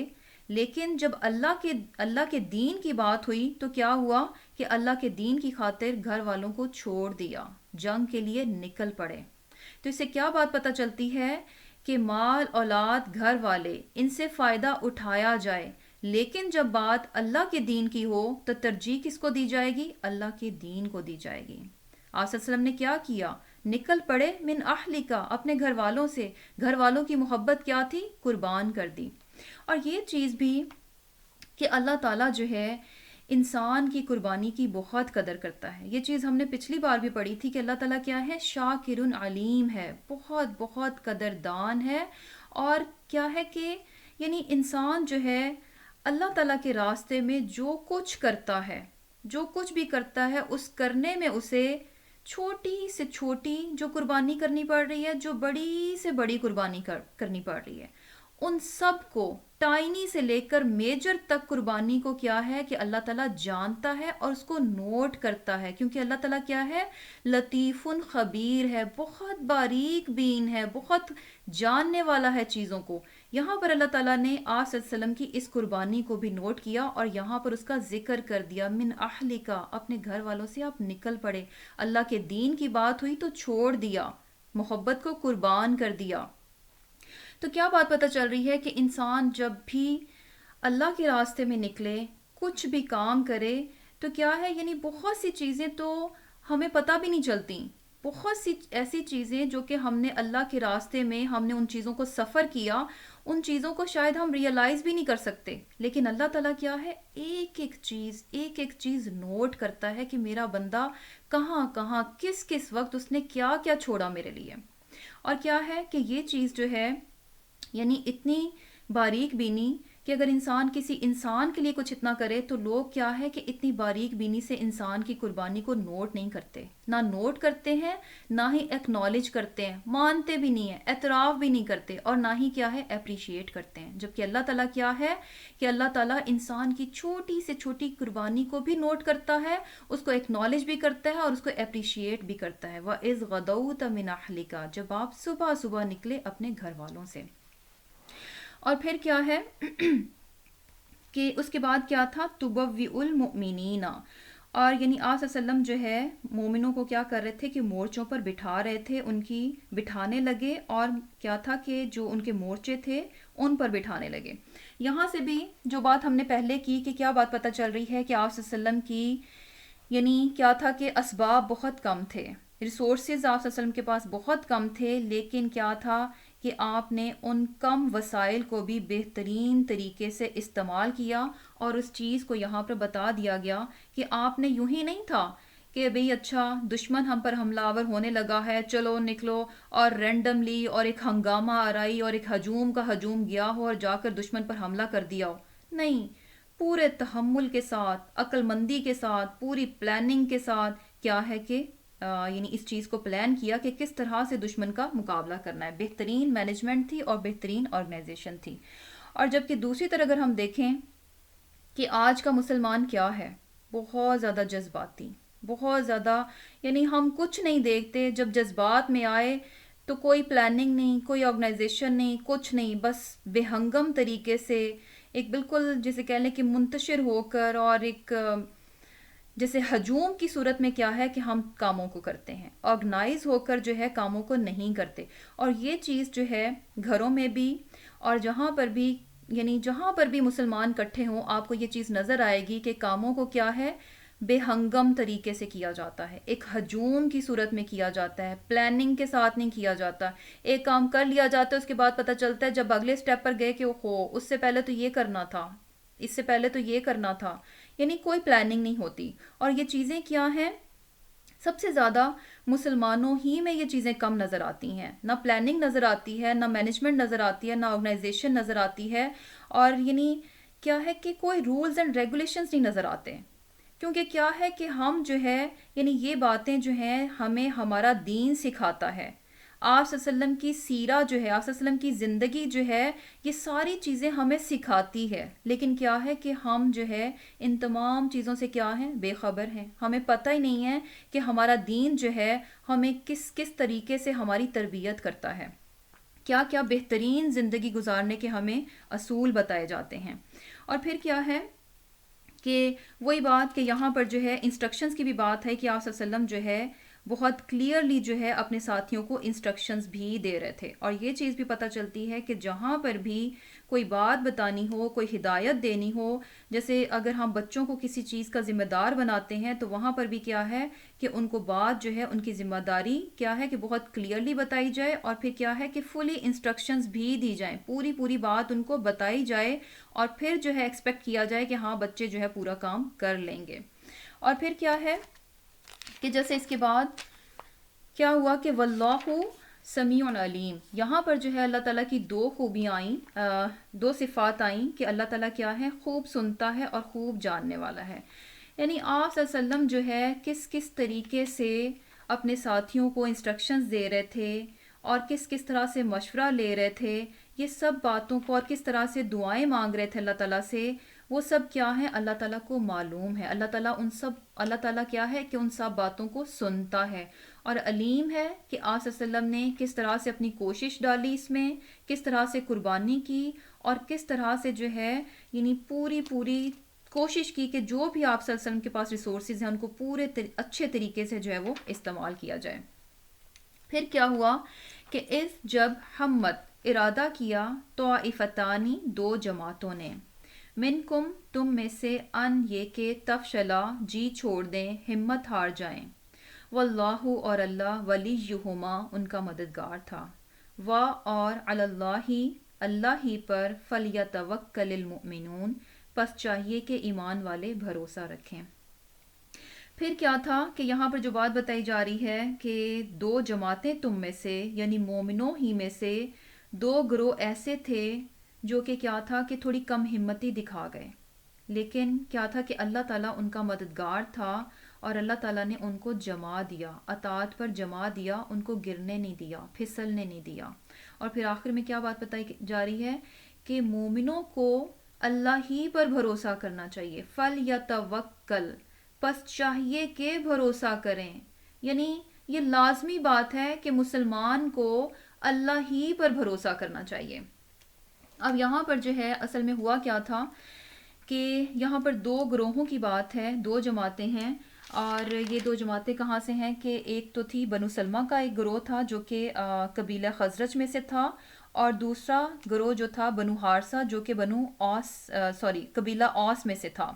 لیکن جب اللہ کے دین کی بات ہوئی تو کیا ہوا کہ اللہ کے دین کی خاطر گھر والوں کو چھوڑ دیا، جنگ کے لیے نکل پڑے۔ تو اس سے کیا بات پتہ چلتی ہے کہ مال اولاد گھر والے ان سے فائدہ اٹھایا جائے، لیکن جب بات اللہ کے دین کی ہو تو ترجیح کس کو دی جائے گی؟ اللہ کے دین کو دی جائے گی۔ آپ صلی اللہ علیہ وسلم نے کیا کیا؟ نکل پڑے من اہلکا، اپنے گھر والوں سے۔ گھر والوں کی محبت کیا تھی؟ قربان کر دی۔ اور یہ چیز بھی کہ اللہ تعالیٰ جو ہے انسان کی قربانی کی بہت قدر کرتا ہے۔ یہ چیز ہم نے پچھلی بار بھی پڑھی تھی کہ اللہ تعالیٰ کیا ہے؟ شاکر علیم ہے، بہت بہت قدردان ہے۔ اور کیا ہے کہ یعنی انسان جو ہے اللہ تعالیٰ کے راستے میں جو کچھ کرتا ہے، جو کچھ بھی کرتا ہے، اس کرنے میں اسے چھوٹی سے چھوٹی جو قربانی کرنی پڑ رہی ہے، جو بڑی سے بڑی قربانی کرنی پڑ رہی ہے، ان سب کو ٹائنی سے لے کر میجر تک قربانی کو کیا ہے کہ اللہ تعالیٰ جانتا ہے اور اس کو نوٹ کرتا ہے، کیونکہ اللہ تعالیٰ کیا ہے؟ لطیف خبیر ہے، بہت باریک بین ہے، بہت جاننے والا ہے چیزوں کو۔ یہاں پر اللہ تعالیٰ نے آپ صلی اللہ علیہ وسلم کی اس قربانی کو بھی نوٹ کیا اور یہاں پر اس کا ذکر کر دیا، من اہلکا، اپنے گھر والوں سے آپ نکل پڑے۔ اللہ کے دین کی بات ہوئی تو چھوڑ دیا، محبت کو قربان کر دیا۔ تو کیا بات پتہ چل رہی ہے کہ انسان جب بھی اللہ کے راستے میں نکلے، کچھ بھی کام کرے، تو کیا ہے یعنی بہت سی چیزیں تو ہمیں پتہ بھی نہیں چلتی، بہت سی ایسی چیزیں جو کہ ہم نے اللہ کے راستے میں ہم نے ان چیزوں کو سفر کیا، ان چیزوں کو شاید ہم ریئلائز بھی نہیں کر سکتے، لیکن اللہ تعالیٰ کیا ہے؟ ایک ایک چیز نوٹ کرتا ہے کہ میرا بندہ کہاں کہاں کس کس وقت اس نے کیا کیا چھوڑا میرے لیے۔ اور کیا ہے کہ یہ چیز جو ہے یعنی اتنی باریک بینی کہ اگر انسان کسی انسان کے لیے کچھ اتنا کرے تو لوگ کیا ہے کہ اتنی باریک بینی سے انسان کی قربانی کو نوٹ نہیں کرتے، نہ نوٹ کرتے ہیں، نہ ہی ایکنالج کرتے ہیں، مانتے بھی نہیں ہیں، اعتراف بھی نہیں کرتے، اور نہ ہی کیا ہے اپریشیٹ کرتے ہیں۔ جبکہ اللہ تعالیٰ کیا ہے کہ اللہ تعالیٰ انسان کی چھوٹی سے چھوٹی قربانی کو بھی نوٹ کرتا ہے، اس کو ایکنالج بھی کرتا ہے اور اس کو اپریشیٹ بھی کرتا ہے۔ وَإِذْ غَدَوْتَ مِنْ أَهْلِكَ، جب آپ صبح صبح نکلے اپنے گھر والوں سے۔ اور پھر کیا ہے کہ اس کے بعد کیا تھا؟ تُبَوِّئُ الْمُؤْمِنِينَ، اور یعنی آپ صلی اللہ علیہ وسلم جو ہے مومنوں کو کیا کر رہے تھے کہ مورچوں پر بٹھا رہے تھے، ان کی بٹھانے لگے، اور کیا تھا کہ جو ان کے مورچے تھے ان پر بٹھانے لگے۔ یہاں سے بھی جو بات ہم نے پہلے کی کہ کیا بات پتہ چل رہی ہے کہ آپ صلی اللہ علیہ وسلم کی یعنی کیا تھا کہ اسباب بہت کم تھے، ریسورسز آپ صلی اللہ علیہ وسلم کے پاس بہت کم تھے، لیکن کیا تھا کہ آپ نے ان کم وسائل کو بھی بہترین طریقے سے استعمال کیا، اور اس چیز کو یہاں پر بتا دیا گیا کہ آپ نے یوں ہی نہیں تھا کہ بھئی اچھا دشمن ہم پر حملہ آور ہونے لگا ہے، چلو نکلو، اور رینڈملی اور ایک ہنگامہ آرائی اور ایک ہجوم کا ہجوم گیا ہو اور جا کر دشمن پر حملہ کر دیا ہو۔ نہیں، پورے تحمل کے ساتھ، عقل مندی کے ساتھ، پوری پلاننگ کے ساتھ کیا ہے کہ یعنی اس چیز کو پلان کیا کہ کس طرح سے دشمن کا مقابلہ کرنا ہے۔ بہترین مینجمنٹ تھی اور بہترین آرگنائزیشن تھی۔ اور جبکہ دوسری طرح اگر ہم دیکھیں کہ آج کا مسلمان کیا ہے، بہت زیادہ جذباتی، بہت زیادہ یعنی ہم کچھ نہیں دیکھتے، جب جذبات میں آئے تو کوئی پلاننگ نہیں، کوئی آرگنائزیشن نہیں، کچھ نہیں، بس بے ہنگم طریقے سے ایک بالکل جسے کہہ لیں کہ منتشر ہو کر اور ایک جیسے ہجوم کی صورت میں کیا ہے کہ ہم کاموں کو کرتے ہیں، آرگنائز ہو کر جو ہے کاموں کو نہیں کرتے۔ اور یہ چیز جو ہے گھروں میں بھی اور جہاں پر بھی یعنی جہاں پر بھی مسلمان اکٹھے ہوں، آپ کو یہ چیز نظر آئے گی کہ کاموں کو کیا ہے بے ہنگم طریقے سے کیا جاتا ہے، ایک ہجوم کی صورت میں کیا جاتا ہے، پلاننگ کے ساتھ نہیں کیا جاتا۔ ایک کام کر لیا جاتا ہے، اس کے بعد پتہ چلتا ہے جب اگلے سٹیپ پر گئے کہ اوہو اس سے پہلے تو یہ کرنا تھا، اس سے پہلے تو یہ کرنا تھا، یعنی کوئی پلاننگ نہیں ہوتی۔ اور یہ چیزیں کیا ہیں؟ سب سے زیادہ مسلمانوں ہی میں یہ چیزیں کم نظر آتی ہیں، نہ پلاننگ نظر آتی ہے، نہ مینجمنٹ نظر آتی ہے، نہ آرگنائزیشن نظر آتی ہے، اور یعنی کیا ہے کہ کوئی رولز اینڈ ریگولیشنز نہیں نظر آتے، کیونکہ کیا ہے کہ ہم جو ہے یعنی یہ باتیں جو ہیں ہمیں ہمارا دین سکھاتا ہے، آپ صلی اللہ علیہ وسلم کی سیرہ جو ہے، آپ صلی اللہ علیہ وسلم کی زندگی جو ہے، یہ ساری چیزیں ہمیں سکھاتی ہے، لیکن کیا ہے کہ ہم جو ہے ان تمام چیزوں سے کیا ہیں؟ بے خبر ہیں، ہمیں پتہ ہی نہیں ہے کہ ہمارا دین جو ہے ہمیں کس کس طریقے سے ہماری تربیت کرتا ہے، کیا کیا بہترین زندگی گزارنے کے ہمیں اصول بتائے جاتے ہیں۔ اور پھر کیا ہے کہ وہی بات کہ یہاں پر جو ہے انسٹرکشنز کی بھی بات ہے کہ آپ صلی اللہ علیہ وسلم جو ہے بہت کلیئرلی جو ہے اپنے ساتھیوں کو انسٹرکشنز بھی دے رہے تھے. اور یہ چیز بھی پتہ چلتی ہے کہ جہاں پر بھی کوئی بات بتانی ہو، کوئی ہدایت دینی ہو، جیسے اگر ہم بچوں کو کسی چیز کا ذمہ دار بناتے ہیں تو وہاں پر بھی کیا ہے کہ ان کو بات جو ہے ان کی ذمہ داری کیا ہے کہ بہت کلیئرلی بتائی جائے، اور پھر کیا ہے کہ فلی انسٹرکشنز بھی دی جائیں، پوری پوری بات ان کو بتائی جائے، اور پھر جو ہے ایکسپیکٹ کیا جائے کہ ہاں بچے جو ہے پورا کام کر لیں گے. اور پھر کیا ہے کہ جیسے اس کے بعد کیا ہوا کہ واللہ سمیع علیم. یہاں پر جو ہے اللہ تعالیٰ کی دو خوبیاں آئیں، دو صفات آئیں کہ اللہ تعالیٰ کیا ہے، خوب سنتا ہے اور خوب جاننے والا ہے. یعنی آپ صلی اللہ علیہ وسلم جو ہے کس کس طریقے سے اپنے ساتھیوں کو انسٹرکشنز دے رہے تھے اور کس کس طرح سے مشورہ لے رہے تھے، یہ سب باتوں کو، اور کس طرح سے دعائیں مانگ رہے تھے اللہ تعالیٰ سے، وہ سب کیا ہے اللہ تعالیٰ کو معلوم ہے. اللہ تعالیٰ کیا ہے کہ ان سب باتوں کو سنتا ہے اور علیم ہے کہ آپ صلی اللہ علیہ وسلم نے کس طرح سے اپنی کوشش ڈالی، اس میں کس طرح سے قربانی کی، اور کس طرح سے جو ہے یعنی پوری پوری کوشش کی کہ جو بھی آپ صلی اللہ علیہ وسلم کے پاس ریسورسز ہیں ان کو پورے اچھے طریقے سے جو ہے وہ استعمال کیا جائے. پھر کیا ہوا کہ جب ہمت ارادہ کیا طائفتانی دو جماعتوں نے، منکم تم میں سے، ان یہ کہ تفشلا جی چھوڑ دیں، ہمت ہار جائیں، واللہ اور اللہ ولیہما ان کا مددگار تھا، اور علی اللہ اللہ ہی پر فلیتوکل المؤمنون پس چاہیے کہ ایمان والے بھروسہ رکھیں. پھر کیا تھا کہ یہاں پر جو بات بتائی جا رہی ہے کہ دو جماعتیں تم میں سے، یعنی مومنوں ہی میں سے دو گروہ ایسے تھے جو کہ کیا تھا کہ تھوڑی کم ہمتی دکھا گئے، لیکن کیا تھا کہ اللہ تعالیٰ ان کا مددگار تھا اور اللہ تعالیٰ نے ان کو جما دیا، اطاعت پر جما دیا، ان کو گرنے نہیں دیا، پھسلنے نہیں دیا. اور پھر آخر میں کیا بات بتائی جا رہی ہے کہ مومنوں کو اللہ ہی پر بھروسہ کرنا چاہیے، فَلْيَتَوَکَّلْ پس چاہیے کہ بھروسہ کریں. یعنی یہ لازمی بات ہے کہ مسلمان کو اللہ ہی پر بھروسہ کرنا چاہیے. اب یہاں پر جو ہے اصل میں ہوا کیا تھا کہ یہاں پر دو گروہوں کی بات ہے، دو جماعتیں ہیں، اور یہ دو جماعتیں کہاں سے ہیں کہ ایک تو تھی بنو سلمہ کا ایک گروہ تھا جو کہ قبیلہ خزرج میں سے تھا، اور دوسرا گروہ جو تھا بنو حارثہ جو کہ قبیلہ اوس میں سے تھا.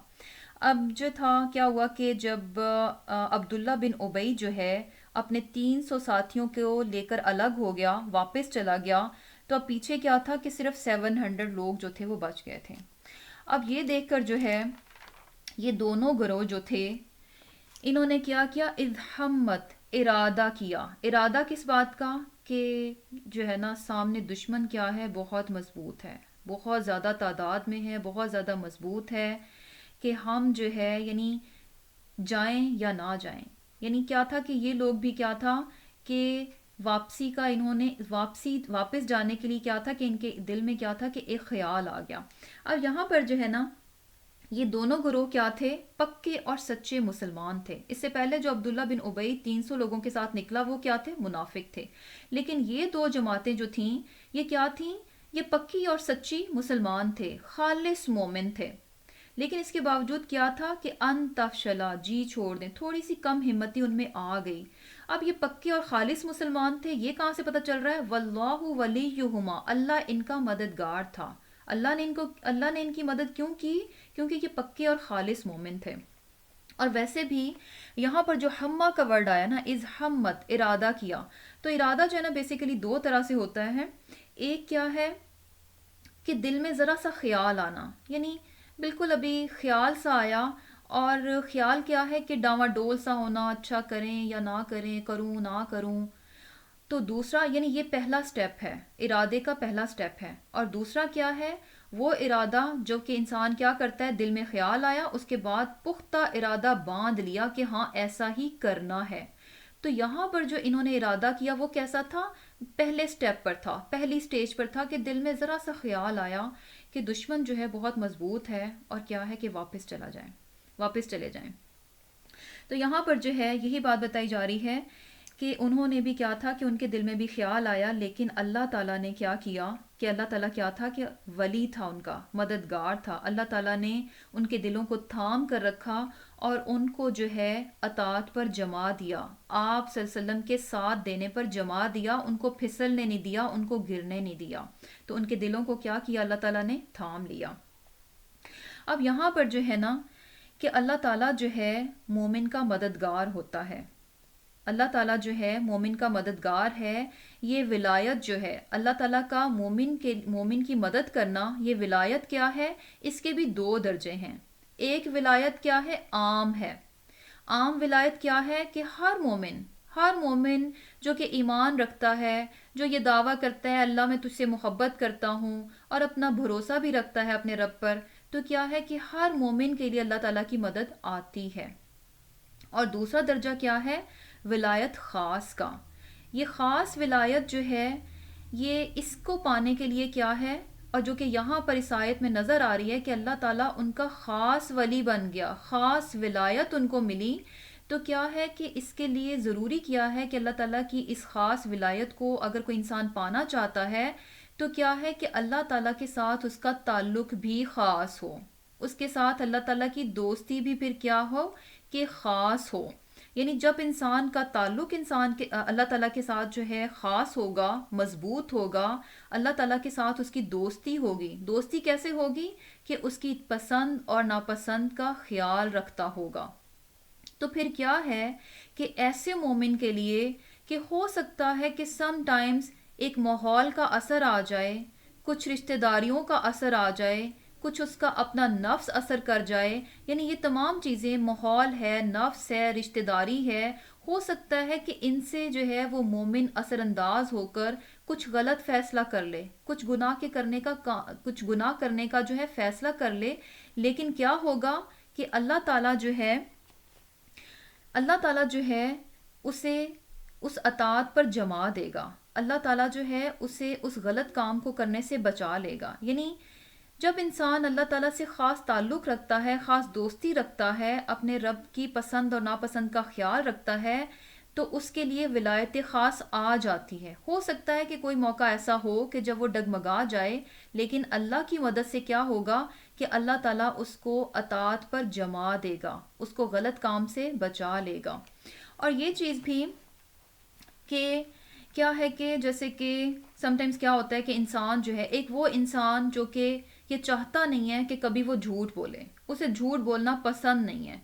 اب جو تھا کیا ہوا کہ جب عبداللہ بن ابی جو ہے اپنے 300 ساتھیوں کو لے کر الگ ہو گیا، واپس چلا گیا، تو اب پیچھے کیا تھا کہ صرف 700 لوگ جو تھے وہ بچ گئے تھے. اب یہ دیکھ کر جو ہے یہ دونوں گروہ جو تھے انہوں نے کیا اذ ہمت ارادہ کیا. ارادہ کس بات کا کہ جو ہے نا سامنے دشمن کیا ہے، بہت مضبوط ہے، بہت زیادہ تعداد میں ہے، بہت زیادہ مضبوط ہے، کہ ہم جو ہے یعنی جائیں یا نہ جائیں. یعنی کیا تھا کہ یہ لوگ بھی کیا تھا کہ واپسی کا انہوں نے واپس جانے کے لیے کیا تھا کہ ان کے دل میں کیا تھا کہ ایک خیال آ گیا. اب یہاں پر جو ہے نا یہ دونوں گروہ کیا تھے، پکے اور سچے مسلمان تھے. اس سے پہلے جو عبداللہ بن ابی 300 لوگوں کے ساتھ نکلا وہ کیا تھے، منافق تھے. لیکن یہ دو جماعتیں جو تھیں یہ کیا تھیں، یہ پکی اور سچی مسلمان تھے، خالص مومن تھے. لیکن اس کے باوجود کیا تھا کہ ان تفشلا جی چھوڑ دیں، تھوڑی سی کم ہمتی ان میں آ گئی. اب یہ پکے اور خالص مسلمان تھے، یہ کہاں سے پتہ چل رہا ہے، واللہ ولیہما اللہ ان کا مددگار تھا. اللہ نے ان کی مدد کیوں کی، کیونکہ یہ پکے اور خالص مومن تھے. اور ویسے بھی یہاں پر جو ہمہ کا ورڈ آیا نا، از ہمت ارادہ کیا، تو ارادہ جو ہے نا بیسیکلی دو طرح سے ہوتا ہے. ایک کیا ہے کہ دل میں ذرا سا خیال آنا، یعنی بالکل ابھی خیال سا آیا، اور خیال کیا ہے کہ ڈاواں ڈول سا ہونا، اچھا کریں یا نہ کریں، کروں نہ کروں. تو دوسرا یعنی یہ پہلا سٹیپ ہے، ارادے کا پہلا سٹیپ ہے. اور دوسرا کیا ہے، وہ ارادہ جو کہ انسان کیا کرتا ہے، دل میں خیال آیا، اس کے بعد پختہ ارادہ باندھ لیا کہ ہاں ایسا ہی کرنا ہے. تو یہاں پر جو انہوں نے ارادہ کیا وہ کیسا تھا، پہلے سٹیپ پر تھا، پہلی سٹیج پر تھا کہ دل میں ذرا سا خیال آیا کہ دشمن جو ہے بہت مضبوط ہے اور کیا ہے کہ واپس چلے جائیں. تو یہاں پر جو ہے یہی بات بتائی جا رہی ہے کہ انہوں نے بھی کیا تھا کہ ان کے دل میں بھی خیال آیا، لیکن اللہ تعالیٰ نے کیا کیا کہ اللہ تعالیٰ کیا تھا کہ ولی تھا، ان کا مددگار تھا، اللہ تعالیٰ نے ان کے دلوں کو تھام کر رکھا اور ان کو جو ہے اطاعت پر جما دیا، آپ صلی اللہ علیہ وسلم کے ساتھ دینے پر جما دیا، ان کو پھسلنے نہیں دیا، ان کو گرنے نہیں دیا، تو ان کے دلوں کو کیا کیا اللہ تعالیٰ نے تھام لیا۔ اب یہاں پر جو ہے نا کہ اللہ تعالیٰ جو ہے مومن کا مددگار ہوتا ہے، اللہ تعالیٰ جو ہے مومن کا مددگار ہے۔ یہ ولایت جو ہے اللہ تعالیٰ کا مومن کی مدد کرنا، یہ ولایت کیا ہے؟ اس کے بھی دو درجے ہیں۔ ایک ولایت کیا ہے؟ عام ہے۔ عام ولایت کیا ہے کہ ہر مومن جو کہ ایمان رکھتا ہے، جو یہ دعویٰ کرتا ہے اللہ میں تجھ سے محبت کرتا ہوں اور اپنا بھروسہ بھی رکھتا ہے اپنے رب پر، تو کیا ہے کہ ہر مومن کے لیے اللہ تعالیٰ کی مدد آتی ہے۔ اور دوسرا درجہ کیا ہے؟ ولایت خاص کا۔ یہ خاص ولایت جو ہے یہ اس کو پانے کے لیے کیا ہے، اور جو کہ یہاں پر اس آیت میں نظر آ رہی ہے کہ اللہ تعالیٰ ان کا خاص ولی بن گیا، خاص ولایت ان کو ملی، تو کیا ہے کہ اس کے لیے ضروری کیا ہے کہ اللہ تعالیٰ کی اس خاص ولایت کو اگر کوئی انسان پانا چاہتا ہے تو کیا ہے کہ اللہ تعالیٰ کے ساتھ اس کا تعلق بھی خاص ہو، اس کے ساتھ اللہ تعالیٰ کی دوستی بھی پھر کیا ہو کہ خاص ہو۔ یعنی جب انسان کا تعلق اللہ تعالیٰ کے ساتھ جو ہے خاص ہوگا، مضبوط ہوگا، اللہ تعالیٰ کے ساتھ اس کی دوستی ہوگی۔ دوستی کیسے ہوگی؟ کہ اس کی پسند اور ناپسند کا خیال رکھتا ہوگا۔ تو پھر کیا ہے کہ ایسے مومن کے لیے کہ ہو سکتا ہے کہ سم ٹائمز ایک ماحول کا اثر آ جائے، کچھ رشتہ داریوں کا اثر آ جائے، کچھ اس کا اپنا نفس اثر کر جائے، یعنی یہ تمام چیزیں، ماحول ہے، نفس ہے، رشتہ داری ہے، ہو سکتا ہے کہ ان سے جو ہے وہ مومن اثر انداز ہو کر کچھ غلط فیصلہ کر لے، کچھ گناہ کرنے کا جو ہے فیصلہ کر لے، لیکن کیا ہوگا کہ اللہ تعالیٰ جو ہے اسے اس اطاعت پر جما دے گا، اللہ تعالیٰ جو ہے اسے اس غلط کام کو کرنے سے بچا لے گا۔ یعنی جب انسان اللہ تعالیٰ سے خاص تعلق رکھتا ہے، خاص دوستی رکھتا ہے، اپنے رب کی پسند اور ناپسند کا خیال رکھتا ہے، تو اس کے لیے ولایت خاص آ جاتی ہے۔ ہو سکتا ہے کہ کوئی موقع ایسا ہو کہ جب وہ ڈگمگا جائے، لیکن اللہ کی مدد سے کیا ہوگا کہ اللہ تعالیٰ اس کو اطاعت پر جما دے گا، اس کو غلط کام سے بچا لے گا۔ اور یہ چیز بھی کہ کیا ہے کہ جیسے کہ سم ٹائمز کیا ہوتا ہے کہ انسان جو ہے، ایک وہ انسان جو کہ یہ چاہتا نہیں ہے کہ کبھی وہ جھوٹ بولے، اسے جھوٹ بولنا پسند نہیں ہے۔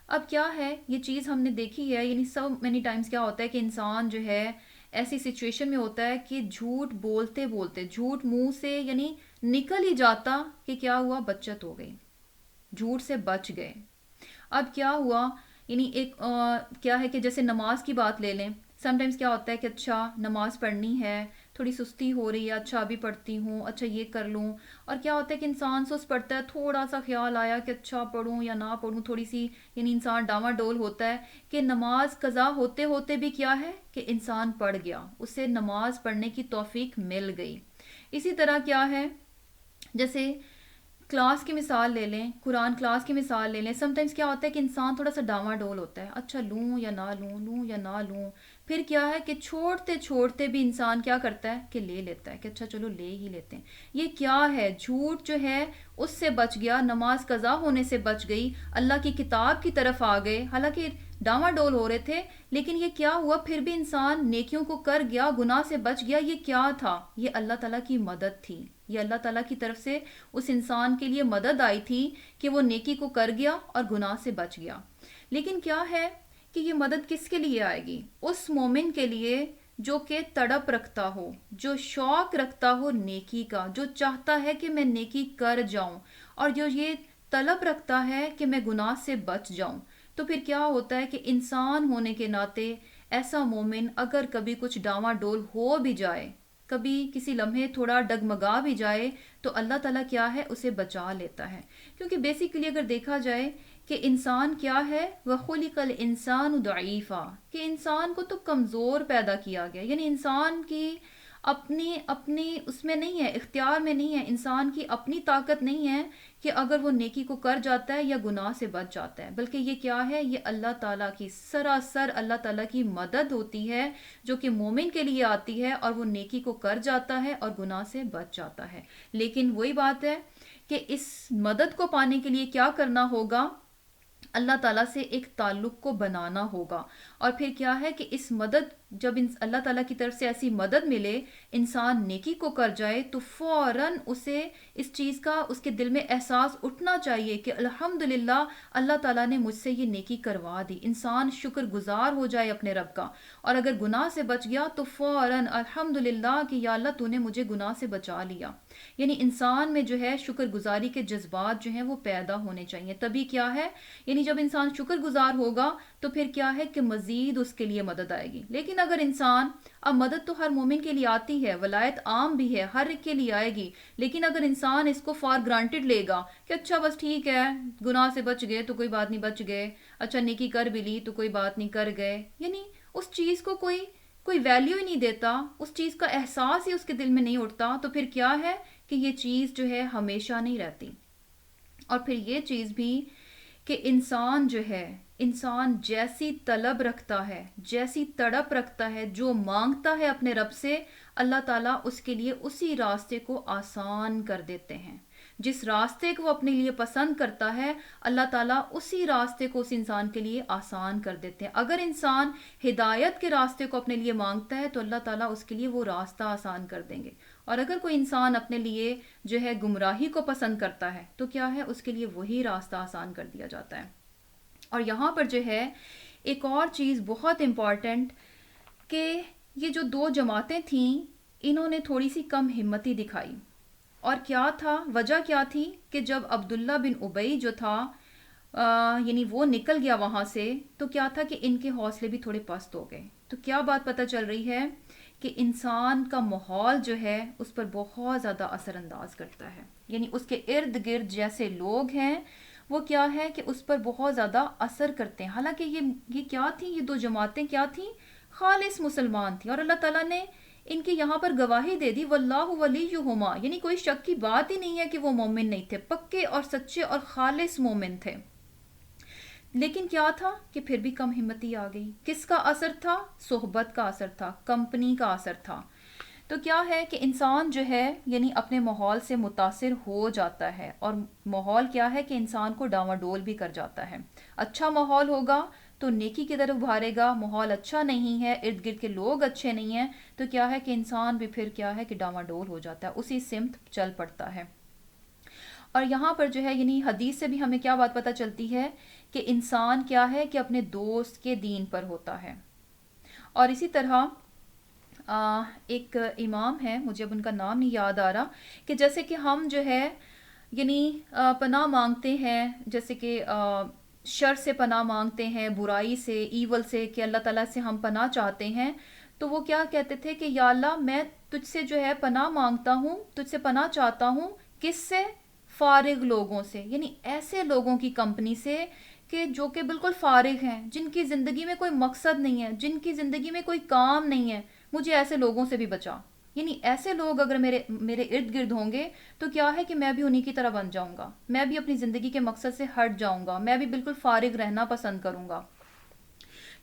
اب کیا ہے یہ چیز ہم نے دیکھی ہے، یعنی سو مینی ٹائمز کیا ہوتا ہے کہ انسان جو ہے ایسی سچویشن میں ہوتا ہے کہ جھوٹ بولتے بولتے جھوٹ منہ سے یعنی نکل ہی جاتا کہ کیا ہوا، بچت ہو گئی، جھوٹ سے بچ گئے۔ اب کیا ہوا، یعنی ایک کیا ہے کہ جیسے نماز کی بات لے لیں، سم ٹائمز کیا ہوتا ہے کہ اچھا نماز پڑھنی ہے، تھوڑی سستی ہو رہی ہے، اچھا ابھی پڑھتی ہوں، اچھا یہ کر لوں، اور کیا ہوتا ہے کہ انسان سست پڑھتا ہے، تھوڑا سا خیال آیا کہ اچھا پڑھوں یا نہ پڑھوں، تھوڑی سی یعنی انسان ڈاواں ڈول ہوتا ہے کہ نماز قضا ہوتے ہوتے بھی کیا ہے کہ انسان پڑھ گیا، اسے نماز پڑھنے کی توفیق مل گئی۔ اسی طرح کیا ہے، جیسے کلاس کی مثال لے لیں، قرآن کلاس کی مثال لے لیں، سم ٹائمز کیا ہوتا ہے کہ انسان تھوڑا سا ڈاواں ڈول ہوتا ہے، اچھا لوں یا نہ لوں، لوں یا نہ لوں، پھر کیا ہے کہ چھوڑتے چھوڑتے بھی انسان کیا کرتا ہے کہ لے لیتا ہے کہ اچھا چلو لے ہی لیتے ہیں۔ یہ کیا ہے، جھوٹ جو ہے اس سے بچ گیا، نماز قضا ہونے سے بچ گئی، اللہ کی کتاب کی طرف آ گئے، حالانکہ ڈاواں ڈول ہو رہے تھے، لیکن یہ کیا ہوا، پھر بھی انسان نیکیوں کو کر گیا، گناہ سے بچ گیا۔ یہ کیا تھا، یہ اللہ تعالیٰ کی مدد تھی، یہ اللہ تعالیٰ کی طرف سے اس انسان کے لیے مدد آئی تھی کہ وہ نیکی کو کر گیا اور گناہ سے بچ گیا۔ لیکن کیا ہے کہ یہ مدد کس کے لیے آئے گی؟ اس مومن کے لیے جو کہ تڑپ رکھتا ہو، جو شوق رکھتا ہو نیکی کا، جو چاہتا ہے کہ میں نیکی کر جاؤں، اور جو یہ طلب رکھتا ہے کہ میں گناہ سے بچ جاؤں۔ تو پھر کیا ہوتا ہے کہ انسان ہونے کے ناطے ایسا مومن اگر کبھی کچھ ڈاواں ڈول ہو بھی جائے، کبھی کسی لمحے تھوڑا ڈگمگا بھی جائے، تو اللہ تعالیٰ کیا ہے اسے بچا لیتا ہے۔ کیونکہ بیسیکلی اگر دیکھا جائے کہ انسان کیا ہے، وَخُلِقَ الْإِنسَانُ ضَعِيفًا، کہ انسان کو تو کمزور پیدا کیا گیا، یعنی انسان کی اپنی اپنی اس میں نہیں ہے، اختیار میں نہیں ہے، انسان کی اپنی طاقت نہیں ہے کہ اگر وہ نیکی کو کر جاتا ہے یا گناہ سے بچ جاتا ہے، بلکہ یہ کیا ہے، یہ اللہ تعالیٰ کی سراسر اللہ تعالیٰ کی مدد ہوتی ہے جو کہ مومن کے لیے آتی ہے، اور وہ نیکی کو کر جاتا ہے اور گناہ سے بچ جاتا ہے۔ لیکن وہی بات ہے کہ اس مدد کو پانے کے لیے کیا کرنا ہوگا، اللہ تعالیٰ سے ایک تعلق کو بنانا ہوگا۔ اور پھر کیا ہے کہ اس مدد، جب اللہ تعالیٰ کی طرف سے ایسی مدد ملے، انسان نیکی کو کر جائے، تو فوراً اسے اس چیز کا اس کے دل میں احساس اٹھنا چاہیے کہ الحمدللہ اللہ تعالیٰ نے مجھ سے یہ نیکی کروا دی، انسان شکر گزار ہو جائے اپنے رب کا۔ اور اگر گناہ سے بچ گیا تو فوراً الحمدللہ کہ یا اللہ تو نے مجھے گناہ سے بچا لیا۔ یعنی انسان میں جو ہے شکر گزاری کے جذبات جو ہیں وہ پیدا ہونے چاہیے، تبھی کیا ہے، یعنی جب انسان شکر گزار ہوگا تو پھر کیا ہے کہ مزید اس کے لیے مدد آئے گی۔ لیکن اگر انسان، اب مدد تو ہر مومن کے لیے آتی ہے، ولایت عام بھی ہے، ہر ایک کے لیے آئے گی، لیکن اگر انسان اس کو فار گرانٹیڈ لے گا کہ اچھا بس ٹھیک ہے، گناہ سے بچ گئے تو کوئی بات نہیں، بچ گئے، اچھا نیکی کر بھی لی تو کوئی بات نہیں، کر گئے، یعنی اس چیز کو کوئی ویلیو ہی نہیں دیتا، اس چیز کا احساس ہی اس کے دل میں نہیں اٹھتا، تو پھر کیا ہے کہ یہ چیز جو ہے ہمیشہ نہیں رہتی۔ اور پھر یہ چیز بھی کہ انسان جو ہے، انسان جیسی طلب رکھتا ہے، جیسی تڑپ رکھتا ہے، جو مانگتا ہے اپنے رب سے، اللہ تعالیٰ اس کے لیے اسی راستے کو آسان کر دیتے ہیں۔ جس راستے کو وہ اپنے لیے پسند کرتا ہے، اللہ تعالیٰ اسی راستے کو اس انسان کے لیے آسان کر دیتے ہیں۔ اگر انسان ہدایت کے راستے کو اپنے لیے مانگتا ہے تو اللہ تعالیٰ اس کے لیے وہ راستہ آسان کر دیں گے، اور اگر کوئی انسان اپنے لیے جو ہے گمراہی کو پسند کرتا ہے تو کیا ہے، اس کے لیے وہی راستہ آسان کر دیا جاتا ہے۔ اور یہاں پر جو ہے ایک اور چیز بہت امپورٹنٹ، کہ یہ جو دو جماعتیں تھیں انہوں نے تھوڑی سی کم ہمتی دکھائی۔ اور کیا تھا، وجہ کیا تھی، کہ جب عبداللہ بن ابی جو تھا یعنی وہ نکل گیا وہاں سے، تو کیا تھا کہ ان کے حوصلے بھی تھوڑے پست ہو گئے۔ تو کیا بات پتہ چل رہی ہے کہ انسان کا ماحول جو ہے اس پر بہت زیادہ اثر انداز کرتا ہے، یعنی اس کے ارد گرد جیسے لوگ ہیں وہ کیا ہے کہ اس پر بہت زیادہ اثر کرتے ہیں۔ حالانکہ یہ کیا تھیں، یہ دو جماعتیں کیا تھیں، خالص مسلمان تھیں، اور اللہ تعالیٰ نے ان کی یہاں پر گواہی دے دی، واللہ ولیہما، یعنی کوئی شک کی بات ہی نہیں ہے کہ وہ مومن نہیں تھے، پکے اور سچے اور خالص مومن تھے۔ لیکن کیا تھا کہ پھر بھی کم ہمتی آ گئی۔ کس کا اثر تھا؟ صحبت کا اثر تھا، کمپنی کا اثر تھا۔ تو کیا ہے کہ انسان جو ہے یعنی اپنے ماحول سے متاثر ہو جاتا ہے، اور ماحول کیا ہے کہ انسان کو ڈاواڈول بھی کر جاتا ہے۔ اچھا ماحول ہوگا تو نیکی کی طرف ابھارے گا، ماحول اچھا نہیں ہے، ارد گرد کے لوگ اچھے نہیں ہیں، تو کیا ہے کہ انسان بھی پھر کیا ہے کہ ڈاواڈول ہو جاتا ہے، اسی سمت چل پڑتا ہے۔ اور یہاں پر جو ہے یعنی حدیث سے بھی ہمیں کیا بات پتہ چلتی ہے کہ انسان کیا ہے کہ اپنے دوست کے دین پر ہوتا ہے۔ اور اسی طرح ایک امام ہے، مجھے اب ان کا نام نہیں یاد آ رہا، کہ جیسے کہ ہم جو ہے یعنی پناہ مانگتے ہیں، جیسے کہ شر سے پناہ مانگتے ہیں، برائی سے، ایول سے، کہ اللہ تعالیٰ سے ہم پناہ چاہتے ہیں، تو وہ کیا کہتے تھے کہ یا اللہ میں تجھ سے جو ہے پناہ مانگتا ہوں، تجھ سے پناہ چاہتا ہوں، کس سے؟ فارغ لوگوں سے، یعنی ایسے لوگوں کی کمپنی سے کہ جو کہ بالکل فارغ ہیں، جن کی زندگی میں کوئی مقصد نہیں ہے، جن کی زندگی میں کوئی کام نہیں ہے، مجھے ایسے لوگوں سے بھی بچا۔ یعنی ایسے لوگ اگر میرے ارد گرد ہوں گے تو کیا ہے کہ میں بھی انہی کی طرح بن جاؤں گا، میں بھی اپنی زندگی کے مقصد سے ہٹ جاؤں گا، میں بھی بالکل فارغ رہنا پسند کروں گا۔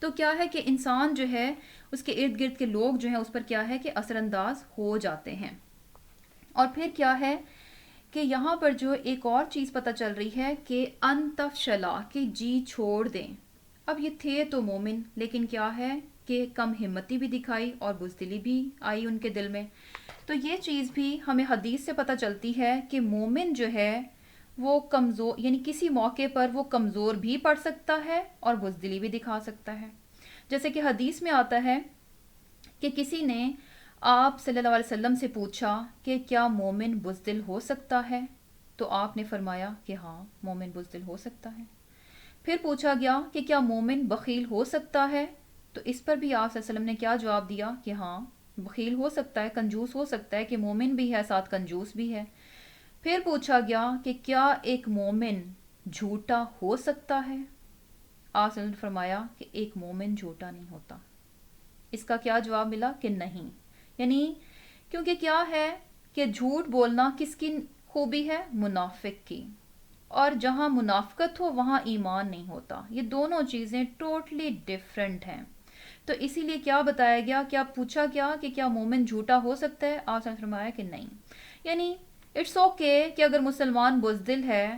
تو کیا ہے کہ انسان جو ہے اس کے ارد گرد کے لوگ جو ہیں اس پر کیا ہے کہ اثر انداز ہو جاتے ہیں۔ اور پھر کیا ہے کہ یہاں پر جو ایک اور چیز پتہ چل رہی ہے کہ انتفشلا، کہ جی چھوڑ دیں۔ اب یہ تھے تو مومن، لیکن کیا ہے کہ کم ہمتی بھی دکھائی اور بزدلی بھی آئی ان کے دل میں۔ تو یہ چیز بھی ہمیں حدیث سے پتہ چلتی ہے کہ مومن جو ہے وہ کمزور، یعنی کسی موقع پر وہ کمزور بھی پڑ سکتا ہے اور بزدلی بھی دکھا سکتا ہے۔ جیسے کہ حدیث میں آتا ہے کہ کسی نے آپ صلی اللہ علیہ وسلم سے پوچھا کہ کیا مومن بزدل ہو سکتا ہے؟ تو آپ نے فرمایا کہ ہاں، مومن بزدل ہو سکتا ہے۔ پھر پوچھا گیا کہ کیا مومن بخیل ہو سکتا ہے؟ تو اس پر بھی آپ صلی اللہ علیہ وسلم نے کیا جواب دیا کہ ہاں، بخیل ہو سکتا ہے، کنجوس ہو سکتا ہے، کہ مومن بھی ہے ساتھ کنجوس بھی ہے۔ پھر پوچھا گیا کہ کیا ایک مومن جھوٹا ہو سکتا ہے؟ آپ صلی اللہ علیہ وسلم نے فرمایا کہ ایک مومن جھوٹا نہیں ہوتا۔ اس کا کیا جواب ملا کہ نہیں، یعنی کیونکہ کیا ہے کہ جھوٹ بولنا کس کی خوبی ہے؟ منافق کی. اور جہاں منافقت ہو وہاں ایمان نہیں ہوتا. یہ دونوں چیزیں ٹوٹلی ڈیفرنٹ ہیں. تو اسی لیے کیا بتایا گیا، کیا پوچھا گیا کہ کیا مومن جھوٹا ہو سکتا ہے؟ آپ نے فرمایا کہ نہیں. یعنی اٹس اوکے کہ اگر مسلمان بزدل ہے،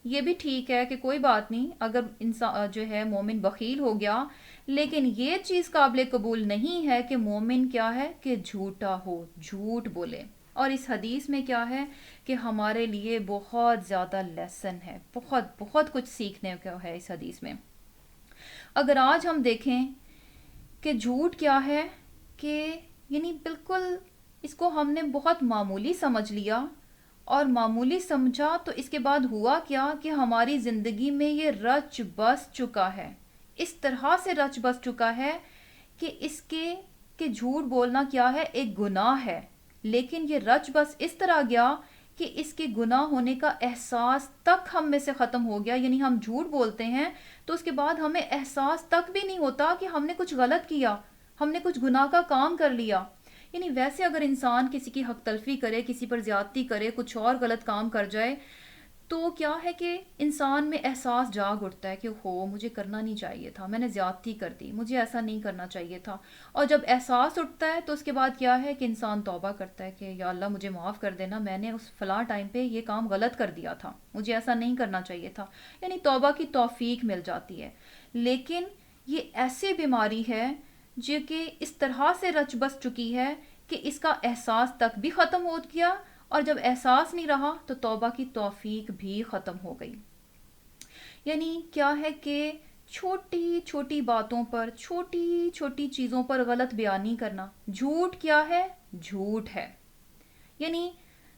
یہ بھی ٹھیک ہے کہ کوئی بات نہیں اگر انسان جو ہے مومن بخیل ہو گیا، لیکن یہ چیز قابل قبول نہیں ہے کہ مومن کیا ہے کہ جھوٹا ہو، جھوٹ بولے. اور اس حدیث میں کیا ہے کہ ہمارے لیے بہت زیادہ لیسن ہے، بہت بہت کچھ سیکھنے کو ہے اس حدیث میں. اگر آج ہم دیکھیں کہ جھوٹ کیا ہے، کہ یعنی بالکل اس کو ہم نے بہت معمولی سمجھ لیا، اور معمولی سمجھا تو اس کے بعد ہوا کیا کہ ہماری زندگی میں یہ رچ بس چکا ہے. اس طرح سے رچ بس چکا ہے کہ اس کے کہ جھوٹ بولنا کیا ہے، ایک گناہ ہے. لیکن یہ رچ بس اس طرح گیا کہ اس کے گناہ ہونے کا احساس تک ہم میں سے ختم ہو گیا. یعنی ہم جھوٹ بولتے ہیں تو اس کے بعد ہمیں احساس تک بھی نہیں ہوتا کہ ہم نے کچھ غلط کیا، ہم نے کچھ گناہ کا کام کر لیا. یعنی ویسے اگر انسان کسی کی حق تلفی کرے، کسی پر زیادتی کرے، کچھ اور غلط کام کر جائے، تو کیا ہے کہ انسان میں احساس جاگ اٹھتا ہے کہ ہو مجھے کرنا نہیں چاہیے تھا، میں نے زیادتی کر دی، مجھے ایسا نہیں کرنا چاہیے تھا. اور جب احساس اٹھتا ہے تو اس کے بعد کیا ہے کہ انسان توبہ کرتا ہے کہ یا اللہ مجھے معاف کر دینا، میں نے اس فلاں ٹائم پہ یہ کام غلط کر دیا تھا، مجھے ایسا نہیں کرنا چاہیے تھا. یعنی توبہ کی توفیق مل جاتی ہے. لیکن یہ ایسی بیماری ہے جو کہ اس طرح سے رچ بس چکی ہے کہ اس کا احساس تک بھی ختم ہو گیا، اور جب احساس نہیں رہا تو توبہ کی توفیق بھی ختم ہو گئی. یعنی کیا ہے کہ چھوٹی چھوٹی باتوں پر، چھوٹی چھوٹی چیزوں پر غلط بیانی کرنا، جھوٹ کیا ہے؟ جھوٹ ہے. یعنی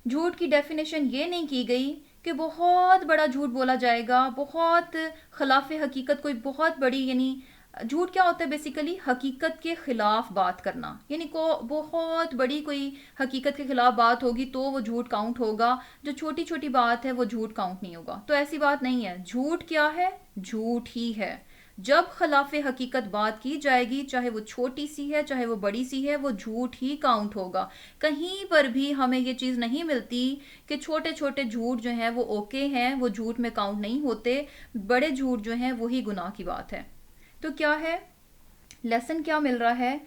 جھوٹ کی ڈیفینیشن یہ نہیں کی گئی کہ بہت بڑا جھوٹ بولا جائے گا، بہت خلاف حقیقت کوئی بہت بڑی، یعنی جھوٹ کیا ہوتا ہے بیسیکلی؟ حقیقت کے خلاف بات کرنا. یعنی کو بہت بڑی کوئی حقیقت کے خلاف بات ہوگی تو وہ جھوٹ کاؤنٹ ہوگا، جو چھوٹی چھوٹی بات ہے وہ جھوٹ کاؤنٹ نہیں ہوگا. تو ایسی بات نہیں ہے. جھوٹ کیا ہے؟ جھوٹ ہی ہے. جب خلاف حقیقت بات کی جائے گی، چاہے وہ چھوٹی سی ہے چاہے وہ بڑی سی ہے، وہ جھوٹ ہی کاؤنٹ ہوگا. کہیں پر بھی ہمیں یہ چیز نہیں ملتی کہ چھوٹے چھوٹے جھوٹ جو ہیں وہ اوکے ہیں، وہ جھوٹ میں کاؤنٹ نہیں ہوتے، بڑے جھوٹ جو ہیں وہی گناہ کی بات ہے. تو کیا ہے لیسن، کیا مل رہا ہے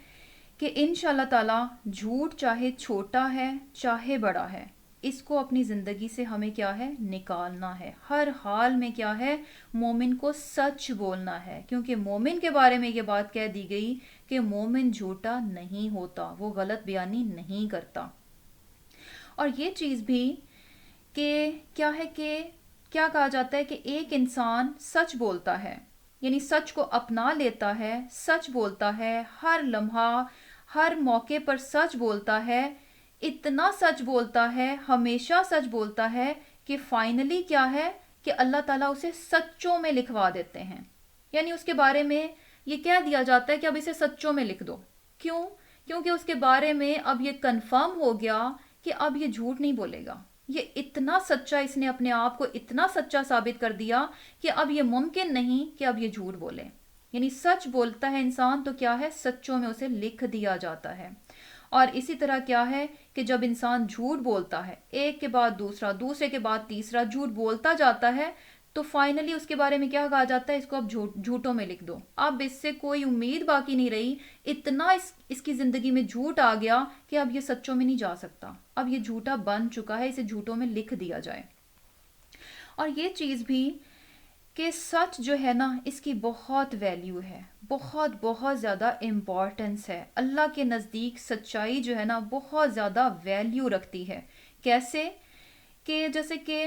کہ انشاءاللہ تعالی جھوٹ چاہے چھوٹا ہے چاہے بڑا ہے، اس کو اپنی زندگی سے ہمیں کیا ہے؟ نکالنا ہے. ہر حال میں کیا ہے؟ مومن کو سچ بولنا ہے. کیونکہ مومن کے بارے میں یہ بات کہہ دی گئی کہ مومن جھوٹا نہیں ہوتا، وہ غلط بیانی نہیں کرتا. اور یہ چیز بھی کہ کیا ہے کہ کیا کہا جاتا ہے کہ ایک انسان سچ بولتا ہے، یعنی سچ کو اپنا لیتا ہے، سچ بولتا ہے، ہر لمحہ ہر موقع پر سچ بولتا ہے، اتنا سچ بولتا ہے، ہمیشہ سچ بولتا ہے کہ فائنلی کیا ہے کہ اللہ تعالیٰ اسے سچوں میں لکھوا دیتے ہیں. یعنی اس کے بارے میں یہ کہہ دیا جاتا ہے کہ اب اسے سچوں میں لکھ دو. کیوں؟ کیونکہ اس کے بارے میں اب یہ کنفرم ہو گیا کہ اب یہ جھوٹ نہیں بولے گا. یہ اتنا سچا، اس نے اپنے آپ کو اتنا سچا ثابت کر دیا کہ اب یہ ممکن نہیں کہ اب یہ جھوٹ بولے. یعنی سچ بولتا ہے انسان تو کیا ہے؟ سچوں میں اسے لکھ دیا جاتا ہے. اور اسی طرح کیا ہے کہ جب انسان جھوٹ بولتا ہے، ایک کے بعد دوسرا، دوسرے کے بعد تیسرا جھوٹ بولتا جاتا ہے، تو فائنلی اس کے بارے میں کیا کہا جاتا ہے؟ اس کو اب جھوٹوں میں لکھ دو. اب اس سے کوئی امید باقی نہیں رہی. اتنا اس کی زندگی میں جھوٹ آ گیا کہ اب یہ سچوں میں نہیں جا سکتا، اب یہ جھوٹا بن چکا ہے، اسے جھوٹوں میں لکھ دیا جائے. اور یہ چیز بھی کہ سچ جو ہے نا، اس کی بہت ویلیو ہے، بہت بہت زیادہ امپورٹنس ہے. اللہ کے نزدیک سچائی جو ہے نا بہت زیادہ ویلیو رکھتی ہے. کیسے؟ کہ جیسے کہ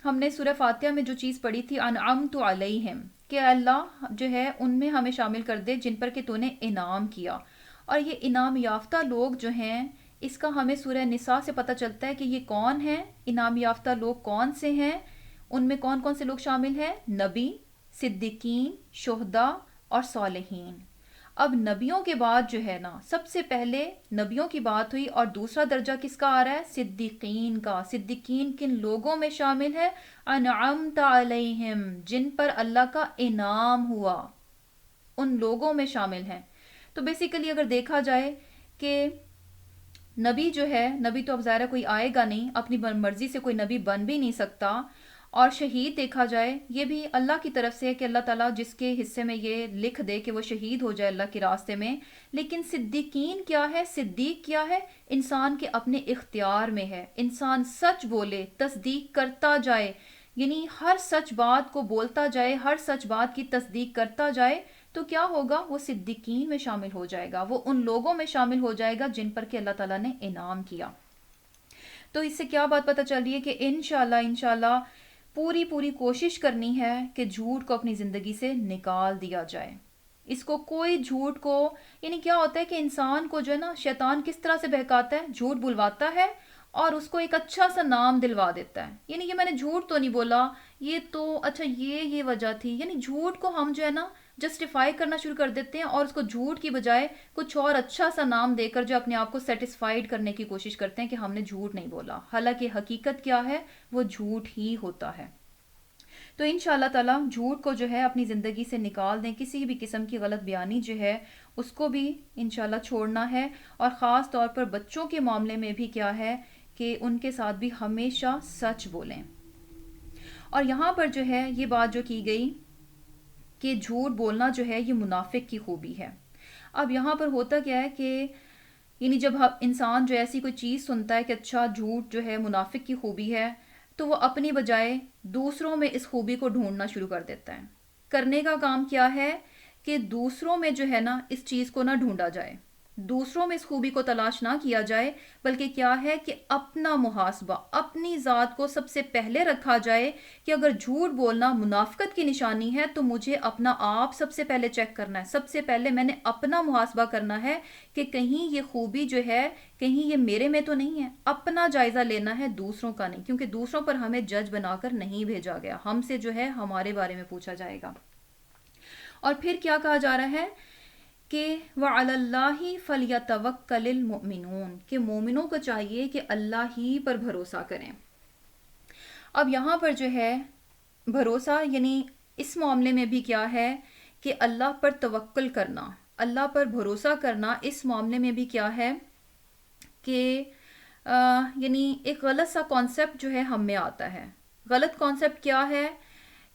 ہم نے سورہ فاتحہ میں جو چیز پڑھی تھی، انعمت علیہم، کہ اللہ جو ہے ان میں ہمیں شامل کر دے جن پر کہ تو نے انعام کیا. اور یہ انعام یافتہ لوگ جو ہیں، اس کا ہمیں سورہ نساء سے پتہ چلتا ہے کہ یہ کون ہیں انعام یافتہ لوگ، کون سے ہیں. ان میں کون کون سے لوگ شامل ہیں؟ نبی، صدیقین، شہداء اور صالحین. اب نبیوں کے بعد جو ہے نا، سب سے پہلے نبیوں کی بات ہوئی، اور دوسرا درجہ کس کا آ رہا ہے؟ صدیقین کا. صدیقین کن لوگوں میں شامل ہے؟ انعمت علیہم، جن پر اللہ کا انعام ہوا، ان لوگوں میں شامل ہیں. تو بیسیکلی اگر دیکھا جائے کہ نبی جو ہے، نبی تو اب ظاہرہ کوئی آئے گا نہیں، اپنی مرضی سے کوئی نبی بن بھی نہیں سکتا، اور شہید دیکھا جائے یہ بھی اللہ کی طرف سے ہے کہ اللہ تعالیٰ جس کے حصے میں یہ لکھ دے کہ وہ شہید ہو جائے اللہ کے راستے میں۔ لیکن صدیقین کیا ہے، صدیق کیا ہے؟ انسان کے اپنے اختیار میں ہے، انسان سچ بولے، تصدیق کرتا جائے، یعنی ہر سچ بات کو بولتا جائے، ہر سچ بات کی تصدیق کرتا جائے، تو کیا ہوگا؟ وہ صدیقین میں شامل ہو جائے گا، وہ ان لوگوں میں شامل ہو جائے گا جن پر کہ اللہ تعالیٰ نے انعام کیا۔ تو اس سے کیا بات پتہ چل رہی ہے کہ انشاءاللہ پوری کوشش کرنی ہے کہ جھوٹ کو اپنی زندگی سے نکال دیا جائے۔ اس کو کوئی جھوٹ کو، یعنی کیا ہوتا ہے کہ انسان کو جو ہے نا شیطان کس طرح سے بہکاتا ہے، جھوٹ بلواتا ہے اور اس کو ایک اچھا سا نام دلوا دیتا ہے، یعنی یہ میں نے جھوٹ تو نہیں بولا، یہ تو اچھا یہ وجہ تھی، یعنی جھوٹ کو ہم جو ہے نا جسٹیفائی کرنا شروع کر دیتے ہیں، اور اس کو جھوٹ کی بجائے کچھ اور اچھا سا نام دے کر جو اپنے آپ کو سیٹسفائیڈ کرنے کی کوشش کرتے ہیں کہ ہم نے جھوٹ نہیں بولا، حالانکہ حقیقت کیا ہے؟ وہ جھوٹ ہی ہوتا ہے۔ تو انشاءاللہ تعالی جھوٹ کو جو ہے اپنی زندگی سے نکال دیں، کسی بھی قسم کی غلط بیانی جو ہے اس کو بھی انشاءاللہ چھوڑنا ہے، اور خاص طور پر بچوں کے معاملے میں بھی کیا ہے کہ ان کے ساتھ بھی ہمیشہ سچ بولیں۔ اور یہاں پر جو ہے یہ بات جو کی گئی کہ جھوٹ بولنا جو ہے یہ منافق کی خوبی ہے۔ اب یہاں پر ہوتا کیا ہے کہ یعنی جب انسان جو ایسی کوئی چیز سنتا ہے کہ اچھا جھوٹ جو ہے منافق کی خوبی ہے، تو وہ اپنی بجائے دوسروں میں اس خوبی کو ڈھونڈنا شروع کر دیتا ہے۔ کرنے کا کام کیا ہے کہ دوسروں میں جو ہے نا اس چیز کو نہ ڈھونڈا جائے، دوسروں میں اس خوبی کو تلاش نہ کیا جائے، بلکہ کیا ہے کہ اپنا محاسبہ، اپنی ذات کو سب سے پہلے رکھا جائے کہ اگر جھوٹ بولنا منافقت کی نشانی ہے تو مجھے اپنا آپ سب سے پہلے چیک کرنا ہے، سب سے پہلے میں نے اپنا محاسبہ کرنا ہے کہ کہیں یہ خوبی جو ہے کہیں یہ میرے میں تو نہیں ہے، اپنا جائزہ لینا ہے، دوسروں کا نہیں، کیونکہ دوسروں پر ہمیں جج بنا کر نہیں بھیجا گیا، ہم سے جو ہے ہمارے بارے میں پوچھا جائے گا۔ اور پھر کیا کہا جا رہا ہے کہ وَعَلَى اللَّهِ فَلْيَتَوَكَّلِ الْمُؤْمِنُونَ، کہ مومنوں کو چاہیے کہ اللہ ہی پر بھروسہ کریں۔ اب یہاں پر جو ہے بھروسہ، یعنی اس معاملے میں بھی کیا ہے کہ اللہ پر توکل کرنا، اللہ پر بھروسہ کرنا، اس معاملے میں بھی کیا ہے کہ یعنی ایک غلط سا کانسیپٹ جو ہے ہم میں آتا ہے۔ غلط کانسیپٹ کیا ہے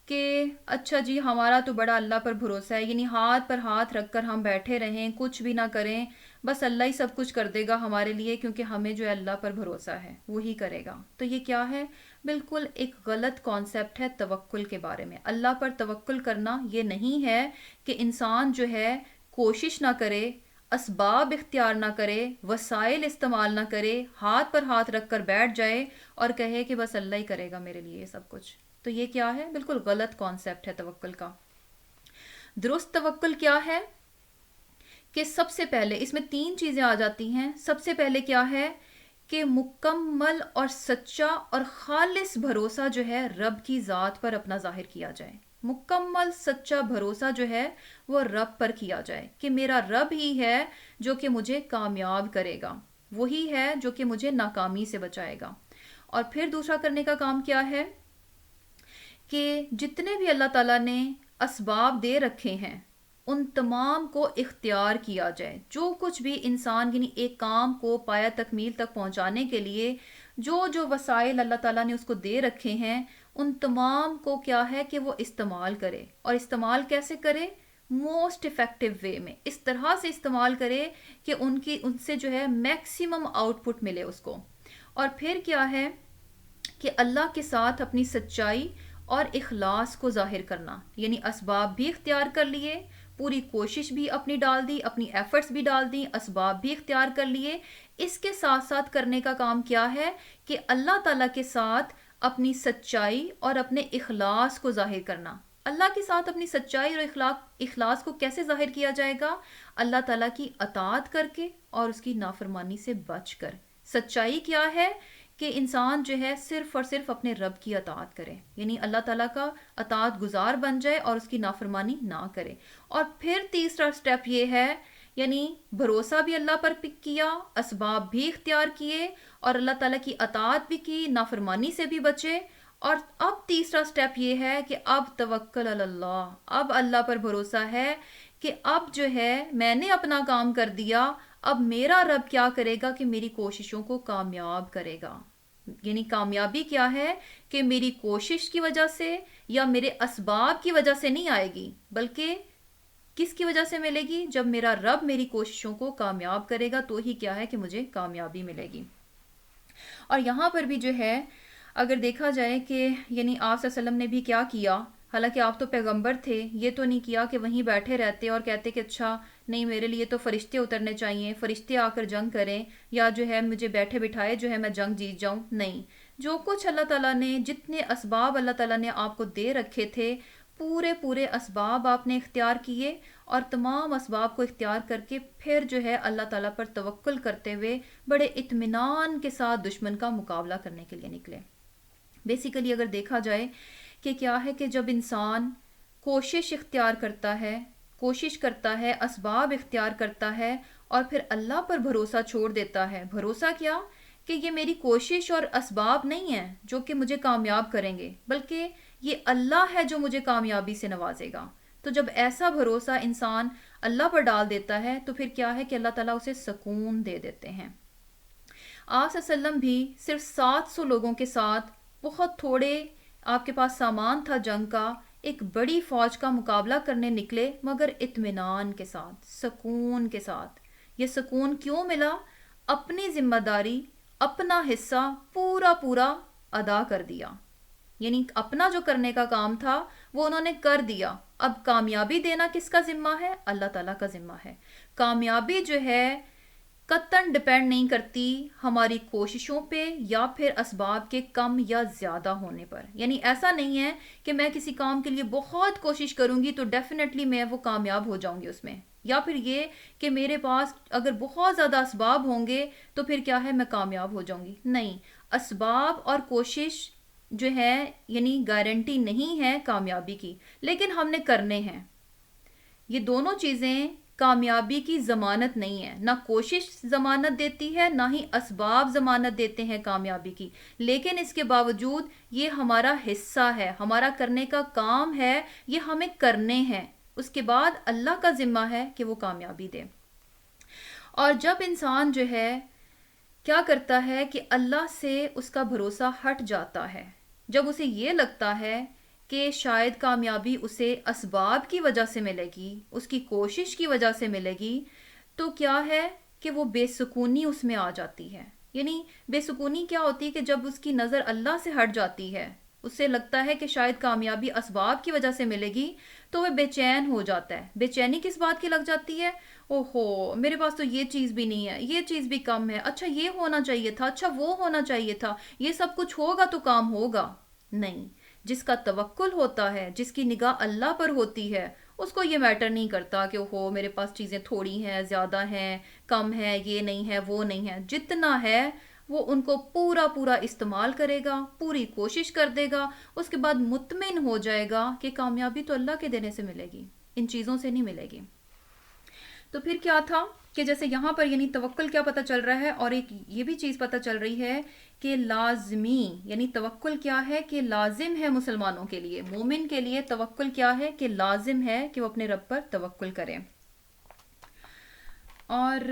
کہ اچھا جی ہمارا تو بڑا اللہ پر بھروسہ ہے، یعنی ہاتھ پر ہاتھ رکھ کر ہم بیٹھے رہیں، کچھ بھی نہ کریں، بس اللہ ہی سب کچھ کر دے گا ہمارے لیے، کیونکہ ہمیں جو ہے اللہ پر بھروسہ ہے وہی کرے گا۔ تو یہ کیا ہے؟ بالکل ایک غلط کانسیپٹ ہے توکل کے بارے میں۔ اللہ پر توکل کرنا یہ نہیں ہے کہ انسان جو ہے کوشش نہ کرے، اسباب اختیار نہ کرے، وسائل استعمال نہ کرے، ہاتھ پر ہاتھ رکھ کر بیٹھ جائے اور کہے کہ بس اللہ ہی کرے گا میرے لیے یہ سب کچھ۔ تو یہ کیا ہے؟ بالکل غلط کانسیپٹ ہے توکل کا۔ درست توکل کیا ہے کہ سب سے پہلے اس میں 3 چیزیں آ جاتی ہیں۔ سب سے پہلے کیا ہے کہ مکمل اور سچا اور خالص بھروسہ جو ہے رب کی ذات پر اپنا ظاہر کیا جائے، مکمل سچا بھروسہ جو ہے وہ رب پر کیا جائے کہ میرا رب ہی ہے جو کہ مجھے کامیاب کرے گا، وہی ہے جو کہ مجھے ناکامی سے بچائے گا۔ اور پھر دوسرا کرنے کا کام کیا ہے کہ جتنے بھی اللہ تعالیٰ نے اسباب دے رکھے ہیں ان تمام کو اختیار کیا جائے، جو کچھ بھی انسان یعنی ایک کام کو پایا تکمیل تک پہنچانے کے لیے جو وسائل اللہ تعالیٰ نے اس کو دے رکھے ہیں ان تمام کو کیا ہے کہ وہ استعمال کرے، اور استعمال کیسے کرے؟ موسٹ افیکٹو وے میں، اس طرح سے استعمال کرے کہ ان سے جو ہے میکسیمم آؤٹ پٹ ملے اس کو۔ اور پھر کیا ہے کہ اللہ کے ساتھ اپنی سچائی اور اخلاص کو ظاہر کرنا، یعنی اسباب بھی اختیار کر لیے، پوری کوشش بھی اپنی ڈال دی، اپنی ایفرٹس بھی ڈال دی، اسباب بھی اختیار کر لیے۔ اس کے ساتھ ساتھ کرنے کا کام کیا ہے کہ اللہ تعالیٰ کے ساتھ اپنی سچائی اور اپنے اخلاص کو ظاہر کرنا۔ اللہ کے ساتھ اپنی سچائی اور اخلاص کو کیسے ظاہر کیا جائے گا؟ اللہ تعالیٰ کی اطاعت کر کے اور اس کی نافرمانی سے بچ کر۔ سچائی کیا ہے کہ انسان جو ہے صرف اور صرف اپنے رب کی اطاعت کرے، یعنی اللہ تعالیٰ کا اطاعت گزار بن جائے اور اس کی نافرمانی نہ کرے۔ اور پھر تیسرا سٹیپ یہ ہے، یعنی بھروسہ بھی اللہ پر کیا، اسباب بھی اختیار کیے اور اللہ تعالیٰ کی اطاعت بھی کی، نافرمانی سے بھی بچے۔ اور اب تیسرا سٹیپ یہ ہے کہ اب توکل علی اللہ، اب اللہ پر بھروسہ ہے کہ اب جو ہے میں نے اپنا کام کر دیا، اب میرا رب کیا کرے گا کہ میری کوششوں کو کامیاب کرے گا. یعنی کامیابی کیا ہے کہ میری کوشش کی وجہ سے یا میرے اسباب کی وجہ سے نہیں آئے گی، بلکہ کس کی وجہ سے ملے گی؟ جب میرا رب میری کوششوں کو کامیاب کرے گا تو ہی کیا ہے کہ مجھے کامیابی ملے گی. اور یہاں پر بھی جو ہے اگر دیکھا جائے کہ یعنی آپ صلی اللہ علیہ وسلم نے بھی کیا کیا، حالانکہ آپ تو پیغمبر تھے، یہ تو نہیں کیا کہ وہیں بیٹھے رہتے اور کہتے کہ اچھا نہیں میرے لیے تو فرشتے اترنے چاہیے، فرشتے آ کر جنگ کریں، یا جو ہے مجھے بیٹھے بٹھائے جو ہے میں جنگ جیت جاؤں. نہیں، جو کچھ اللہ تعالیٰ نے، جتنے اسباب اللہ تعالیٰ نے آپ کو دے رکھے تھے، پورے اسباب آپ نے اختیار کیے، اور تمام اسباب کو اختیار کر کے پھر جو ہے اللہ تعالیٰ پر توکل کرتے ہوئے بڑے اطمینان کے ساتھ دشمن کا مقابلہ کرنے کے لیے نکلے. بیسیکلی اگر دیکھا جائے کہ کیا ہے کہ جب انسان کوشش اختیار کرتا ہے، اسباب اختیار کرتا ہے، اور پھر اللہ پر بھروسہ چھوڑ دیتا ہے. بھروسہ کیا؟ کہ یہ میری کوشش اور اسباب نہیں ہیں جو کہ مجھے کامیاب کریں گے، بلکہ یہ اللہ ہے جو مجھے کامیابی سے نوازے گا. تو جب ایسا بھروسہ انسان اللہ پر ڈال دیتا ہے تو پھر کیا ہے کہ اللہ تعالیٰ اسے سکون دے دیتے ہیں. آپ صلی اللہ علیہ وسلم بھی صرف 700 لوگوں کے ساتھ، بہت تھوڑے آپ کے پاس سامان تھا جنگ کا، ایک بڑی فوج کا مقابلہ کرنے نکلے، مگر اطمینان کے ساتھ، سکون کے ساتھ. یہ سکون کیوں ملا؟ اپنی ذمہ داری، اپنا حصہ پورا ادا کر دیا. یعنی اپنا جو کرنے کا کام تھا وہ انہوں نے کر دیا. اب کامیابی دینا کس کا ذمہ ہے؟ اللہ تعالیٰ کا ذمہ ہے. کامیابی جو ہے قطعاً ڈپینڈ نہیں کرتی ہماری کوششوں پہ یا پھر اسباب کے کم یا زیادہ ہونے پر. یعنی ایسا نہیں ہے کہ میں کسی کام کے لیے بہت کوشش کروں گی تو ڈیفینیٹلی میں وہ کامیاب ہو جاؤں گی اس میں، یا پھر یہ کہ میرے پاس اگر بہت زیادہ اسباب ہوں گے تو پھر کیا ہے میں کامیاب ہو جاؤں گی. نہیں، اسباب اور کوشش جو ہے یعنی گارنٹی نہیں ہے کامیابی کی، لیکن ہم نے کرنے ہیں. یہ دونوں چیزیں کامیابی کی ضمانت نہیں ہے. نہ کوشش ضمانت دیتی ہے، نہ ہی اسباب ضمانت دیتے ہیں کامیابی کی، لیکن اس کے باوجود یہ ہمارا حصہ ہے، ہمارا کرنے کا کام ہے، یہ ہمیں کرنے ہیں. اس کے بعد اللہ کا ذمہ ہے کہ وہ کامیابی دے. اور جب انسان جو ہے کیا کرتا ہے کہ اللہ سے اس کا بھروسہ ہٹ جاتا ہے، جب اسے یہ لگتا ہے کہ شاید کامیابی اسے اسباب کی وجہ سے ملے گی، اس کی کوشش کی وجہ سے ملے گی، تو کیا ہے کہ وہ بے سکونی اس میں آ جاتی ہے. یعنی بے سکونی کیا ہوتی ہے کہ جب اس کی نظر اللہ سے ہٹ جاتی ہے، اسے لگتا ہے کہ شاید کامیابی اسباب کی وجہ سے ملے گی، تو وہ بے چین ہو جاتا ہے. بے چینی کس بات کی لگ جاتی ہے؟ اوہو میرے پاس تو یہ چیز بھی نہیں ہے، یہ چیز بھی کم ہے، اچھا یہ ہونا چاہیے تھا، اچھا وہ ہونا چاہیے تھا، یہ سب کچھ ہوگا تو کام ہوگا. نہیں، جس کا توکل ہوتا ہے، جس کی نگاہ اللہ پر ہوتی ہے، اس کو یہ میٹر نہیں کرتا کہ اوہو میرے پاس چیزیں تھوڑی ہیں، زیادہ ہیں، کم ہے، یہ نہیں ہے، وہ نہیں ہے. جتنا ہے وہ ان کو پورا استعمال کرے گا، پوری کوشش کر دے گا، اس کے بعد مطمئن ہو جائے گا کہ کامیابی تو اللہ کے دینے سے ملے گی، ان چیزوں سے نہیں ملے گی. تو پھر کیا تھا کہ جیسے یہاں پر یعنی توکل کیا پتہ چل رہا ہے، اور ایک یہ بھی چیز پتہ چل رہی ہے کہ لازمی، یعنی توکل کیا ہے کہ لازم ہے مسلمانوں کے لیے، مومن کے لیے توکل کیا ہے کہ لازم ہے کہ وہ اپنے رب پر توکل کریں. اور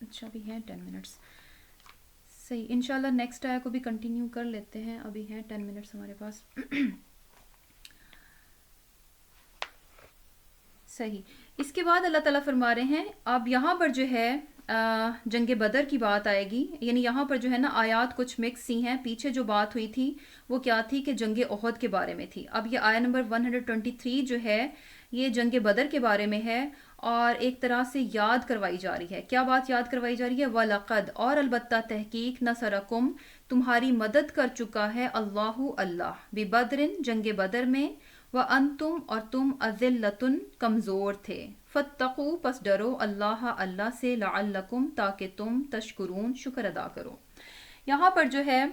اچھا ابھی ہیں 10 منٹس، صحیح، انشاءاللہ نیکسٹ آیا کو بھی کنٹینیو کر لیتے ہیں، ابھی ہیں 10 منٹس ہمارے پاس. صحیح. اس کے بعد اللہ تعالیٰ فرما رہے ہیں، اب یہاں پر جو ہے جنگ بدر کی بات آئے گی. یعنی یہاں پر جو ہے نا آیات کچھ مکس سی ہیں. پیچھے جو بات ہوئی تھی وہ کیا تھی کہ جنگ احد کے بارے میں تھی. اب یہ آیت نمبر 123 جو ہے یہ جنگ بدر کے بارے میں ہے، اور ایک طرح سے یاد کروائی جا رہی ہے. کیا بات یاد کروائی جا رہی ہے؟ وَلَقَدْ، اور البتہ تحقیق، نَصَرَكُمْ، تمہاری مدد کر چکا ہے اللہ بِبَدْرٍ، جنگ بدر میں، وَأَنْتُمْ، اور تم أَذِلَّةٌ، کمزور تھے، فَاتَّقُوا، پس ڈرو، اللہ سے، لَعَلَّكُمْ، تاکہ تم، تشکرون، شکر ادا کرو. یہاں پر جو ہے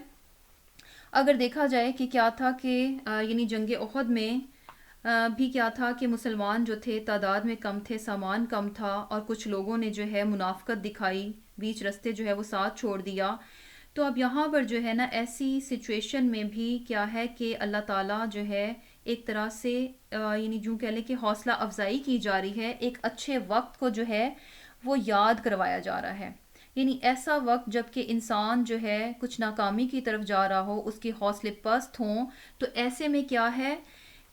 اگر دیکھا جائے کہ کیا تھا کہ یعنی جنگ احد میں بھی کیا تھا کہ مسلمان جو تھے تعداد میں کم تھے، سامان کم تھا، اور کچھ لوگوں نے جو ہے منافقت دکھائی، بیچ رستے جو ہے وہ ساتھ چھوڑ دیا. تو اب یہاں پر جو ہے نا ایسی سچویشن میں بھی کیا ہے کہ اللہ تعالیٰ جو ہے ایک طرح سے یعنی جو کہہ لیں کہ حوصلہ افزائی کی جا رہی ہے، ایک اچھے وقت کو جو ہے وہ یاد کروایا جا رہا ہے. یعنی ایسا وقت جب کہ انسان جو ہے کچھ ناکامی کی طرف جا رہا ہو، اس کے حوصلے پست ہوں، تو ایسے میں کیا ہے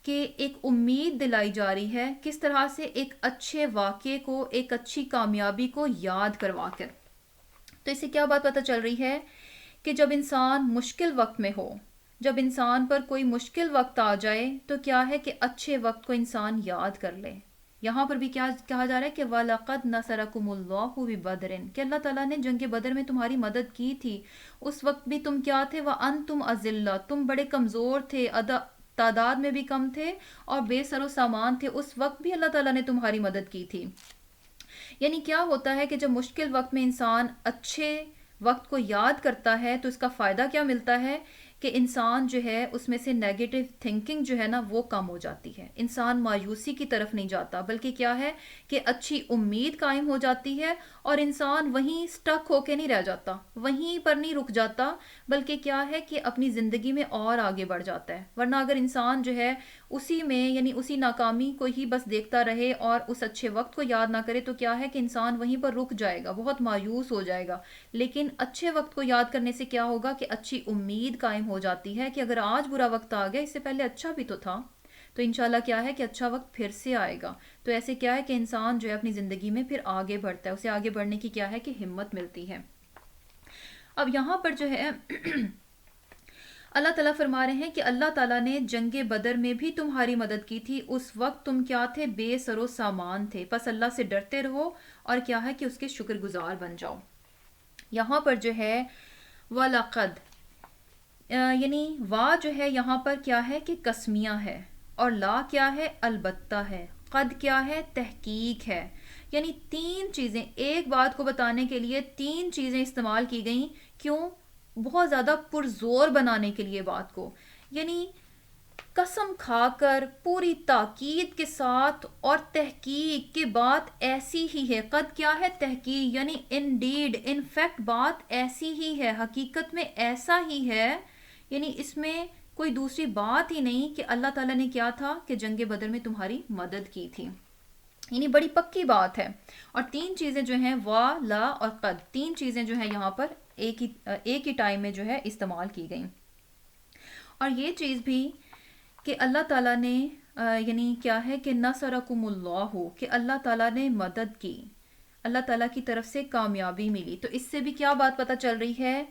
کہ ایک امید دلائی جا رہی ہے، کس طرح سے ایک اچھے واقعے کو، ایک اچھی کامیابی کو یاد کروا کر. تو اس سے کیا بات پتہ چل رہی ہے کہ جب انسان مشکل وقت میں ہو، جب انسان پر کوئی مشکل وقت آ جائے، تو کیا ہے کہ اچھے وقت کو انسان یاد کر لے. یہاں پر بھی کیا کہا جا رہا ہے کہ وَلَقَدْ نَصَرَكُمُ اللَّهُ بِبَدْرٍ، کہ اللہ تعالیٰ نے جنگ بدر میں تمہاری مدد کی تھی. اس وقت بھی تم کیا تھے؟ وَأَنْتُمْ أَذِلَّةٌ، تم بڑے کمزور تھے، تعداد میں بھی کم تھے اور بے سر و سامان تھے. اس وقت بھی اللہ تعالیٰ نے تمہاری مدد کی تھی. یعنی کیا ہوتا ہے کہ جب مشکل وقت میں انسان اچھے وقت کو یاد کرتا ہے تو اس کا فائدہ کیا ملتا ہے کہ انسان جو ہے اس میں سے نیگیٹو تھنکنگ جو ہے نا وہ کم ہو جاتی ہے. انسان مایوسی کی طرف نہیں جاتا، بلکہ کیا ہے کہ اچھی امید قائم ہو جاتی ہے، اور انسان وہیں سٹک ہو کے نہیں رہ جاتا، وہیں پر نہیں رک جاتا، بلکہ کیا ہے کہ اپنی زندگی میں اور آگے بڑھ جاتا ہے. ورنہ اگر انسان جو ہے اسی میں یعنی اسی ناکامی کو ہی بس دیکھتا رہے اور اس اچھے وقت کو یاد نہ کرے، تو کیا ہے کہ انسان وہیں پر رک جائے گا، بہت مایوس ہو جائے گا. لیکن اچھے وقت کو یاد کرنے سے کیا ہوگا کہ اچھی امید قائم ہو جاتی ہے کہ اگر آج برا وقت آ گیا، اس سے پہلے اچھا بھی تو تھا، تو انشاءاللہ کیا ہے کہ اچھا وقت پھر سے آئے گا. تو ایسے کیا ہے کہ انسان جو ہے اپنی زندگی میں پھر آگے بڑھتا ہے، اسے آگے بڑھنے کی کیا ہے کہ ہمت ملتی ہے. اب یہاں پر جو ہے اللہ تعالیٰ فرما رہے ہیں کہ اللہ تعالیٰ نے جنگ بدر میں بھی تمہاری مدد کی تھی. اس وقت تم کیا تھے؟ بے سر و سامان تھے. پس اللہ سے ڈرتے رہو اور کیا ہے کہ اس کے شکر گزار بن جاؤ. یہاں پر جو ہے وَلَقَدْ، یعنی وا جو ہے یہاں پر کیا ہے کہ قسمیہ ہے، اور لا کیا ہے؟ البتہ ہے. قد کیا ہے؟ تحقیق ہے. یعنی تین چیزیں ایک بات کو بتانے کے لیے، تین چیزیں استعمال کی گئیں. کیوں؟ بہت زیادہ پرزور بنانے کے لیے بات کو، یعنی قسم کھا کر پوری تاکید کے ساتھ اور تحقیق کہ بات ایسی ہی ہے. قد کیا ہے؟ تحقیق، یعنی انڈیڈ، ان فیکٹ بات ایسی ہی ہے، حقیقت میں ایسا ہی ہے. یعنی اس میں کوئی دوسری بات ہی نہیں کہ اللہ تعالیٰ نے کیا تھا کہ جنگ بدر میں تمہاری مدد کی تھی. یعنی بڑی پکی بات ہے. اور تین چیزیں جو ہیں وا، لا اور قد، تین چیزیں جو ہیں یہاں پر ایک ہی ٹائم میں جو ہے استعمال کی گئیں. اور یہ چیز بھی کہ اللہ تعالیٰ نے یعنی کیا ہے کہ نصرکم اللہ، کہ اللہ تعالیٰ نے مدد کی، اللہ تعالیٰ کی طرف سے کامیابی ملی. تو اس سے بھی کیا بات پتہ چل رہی ہے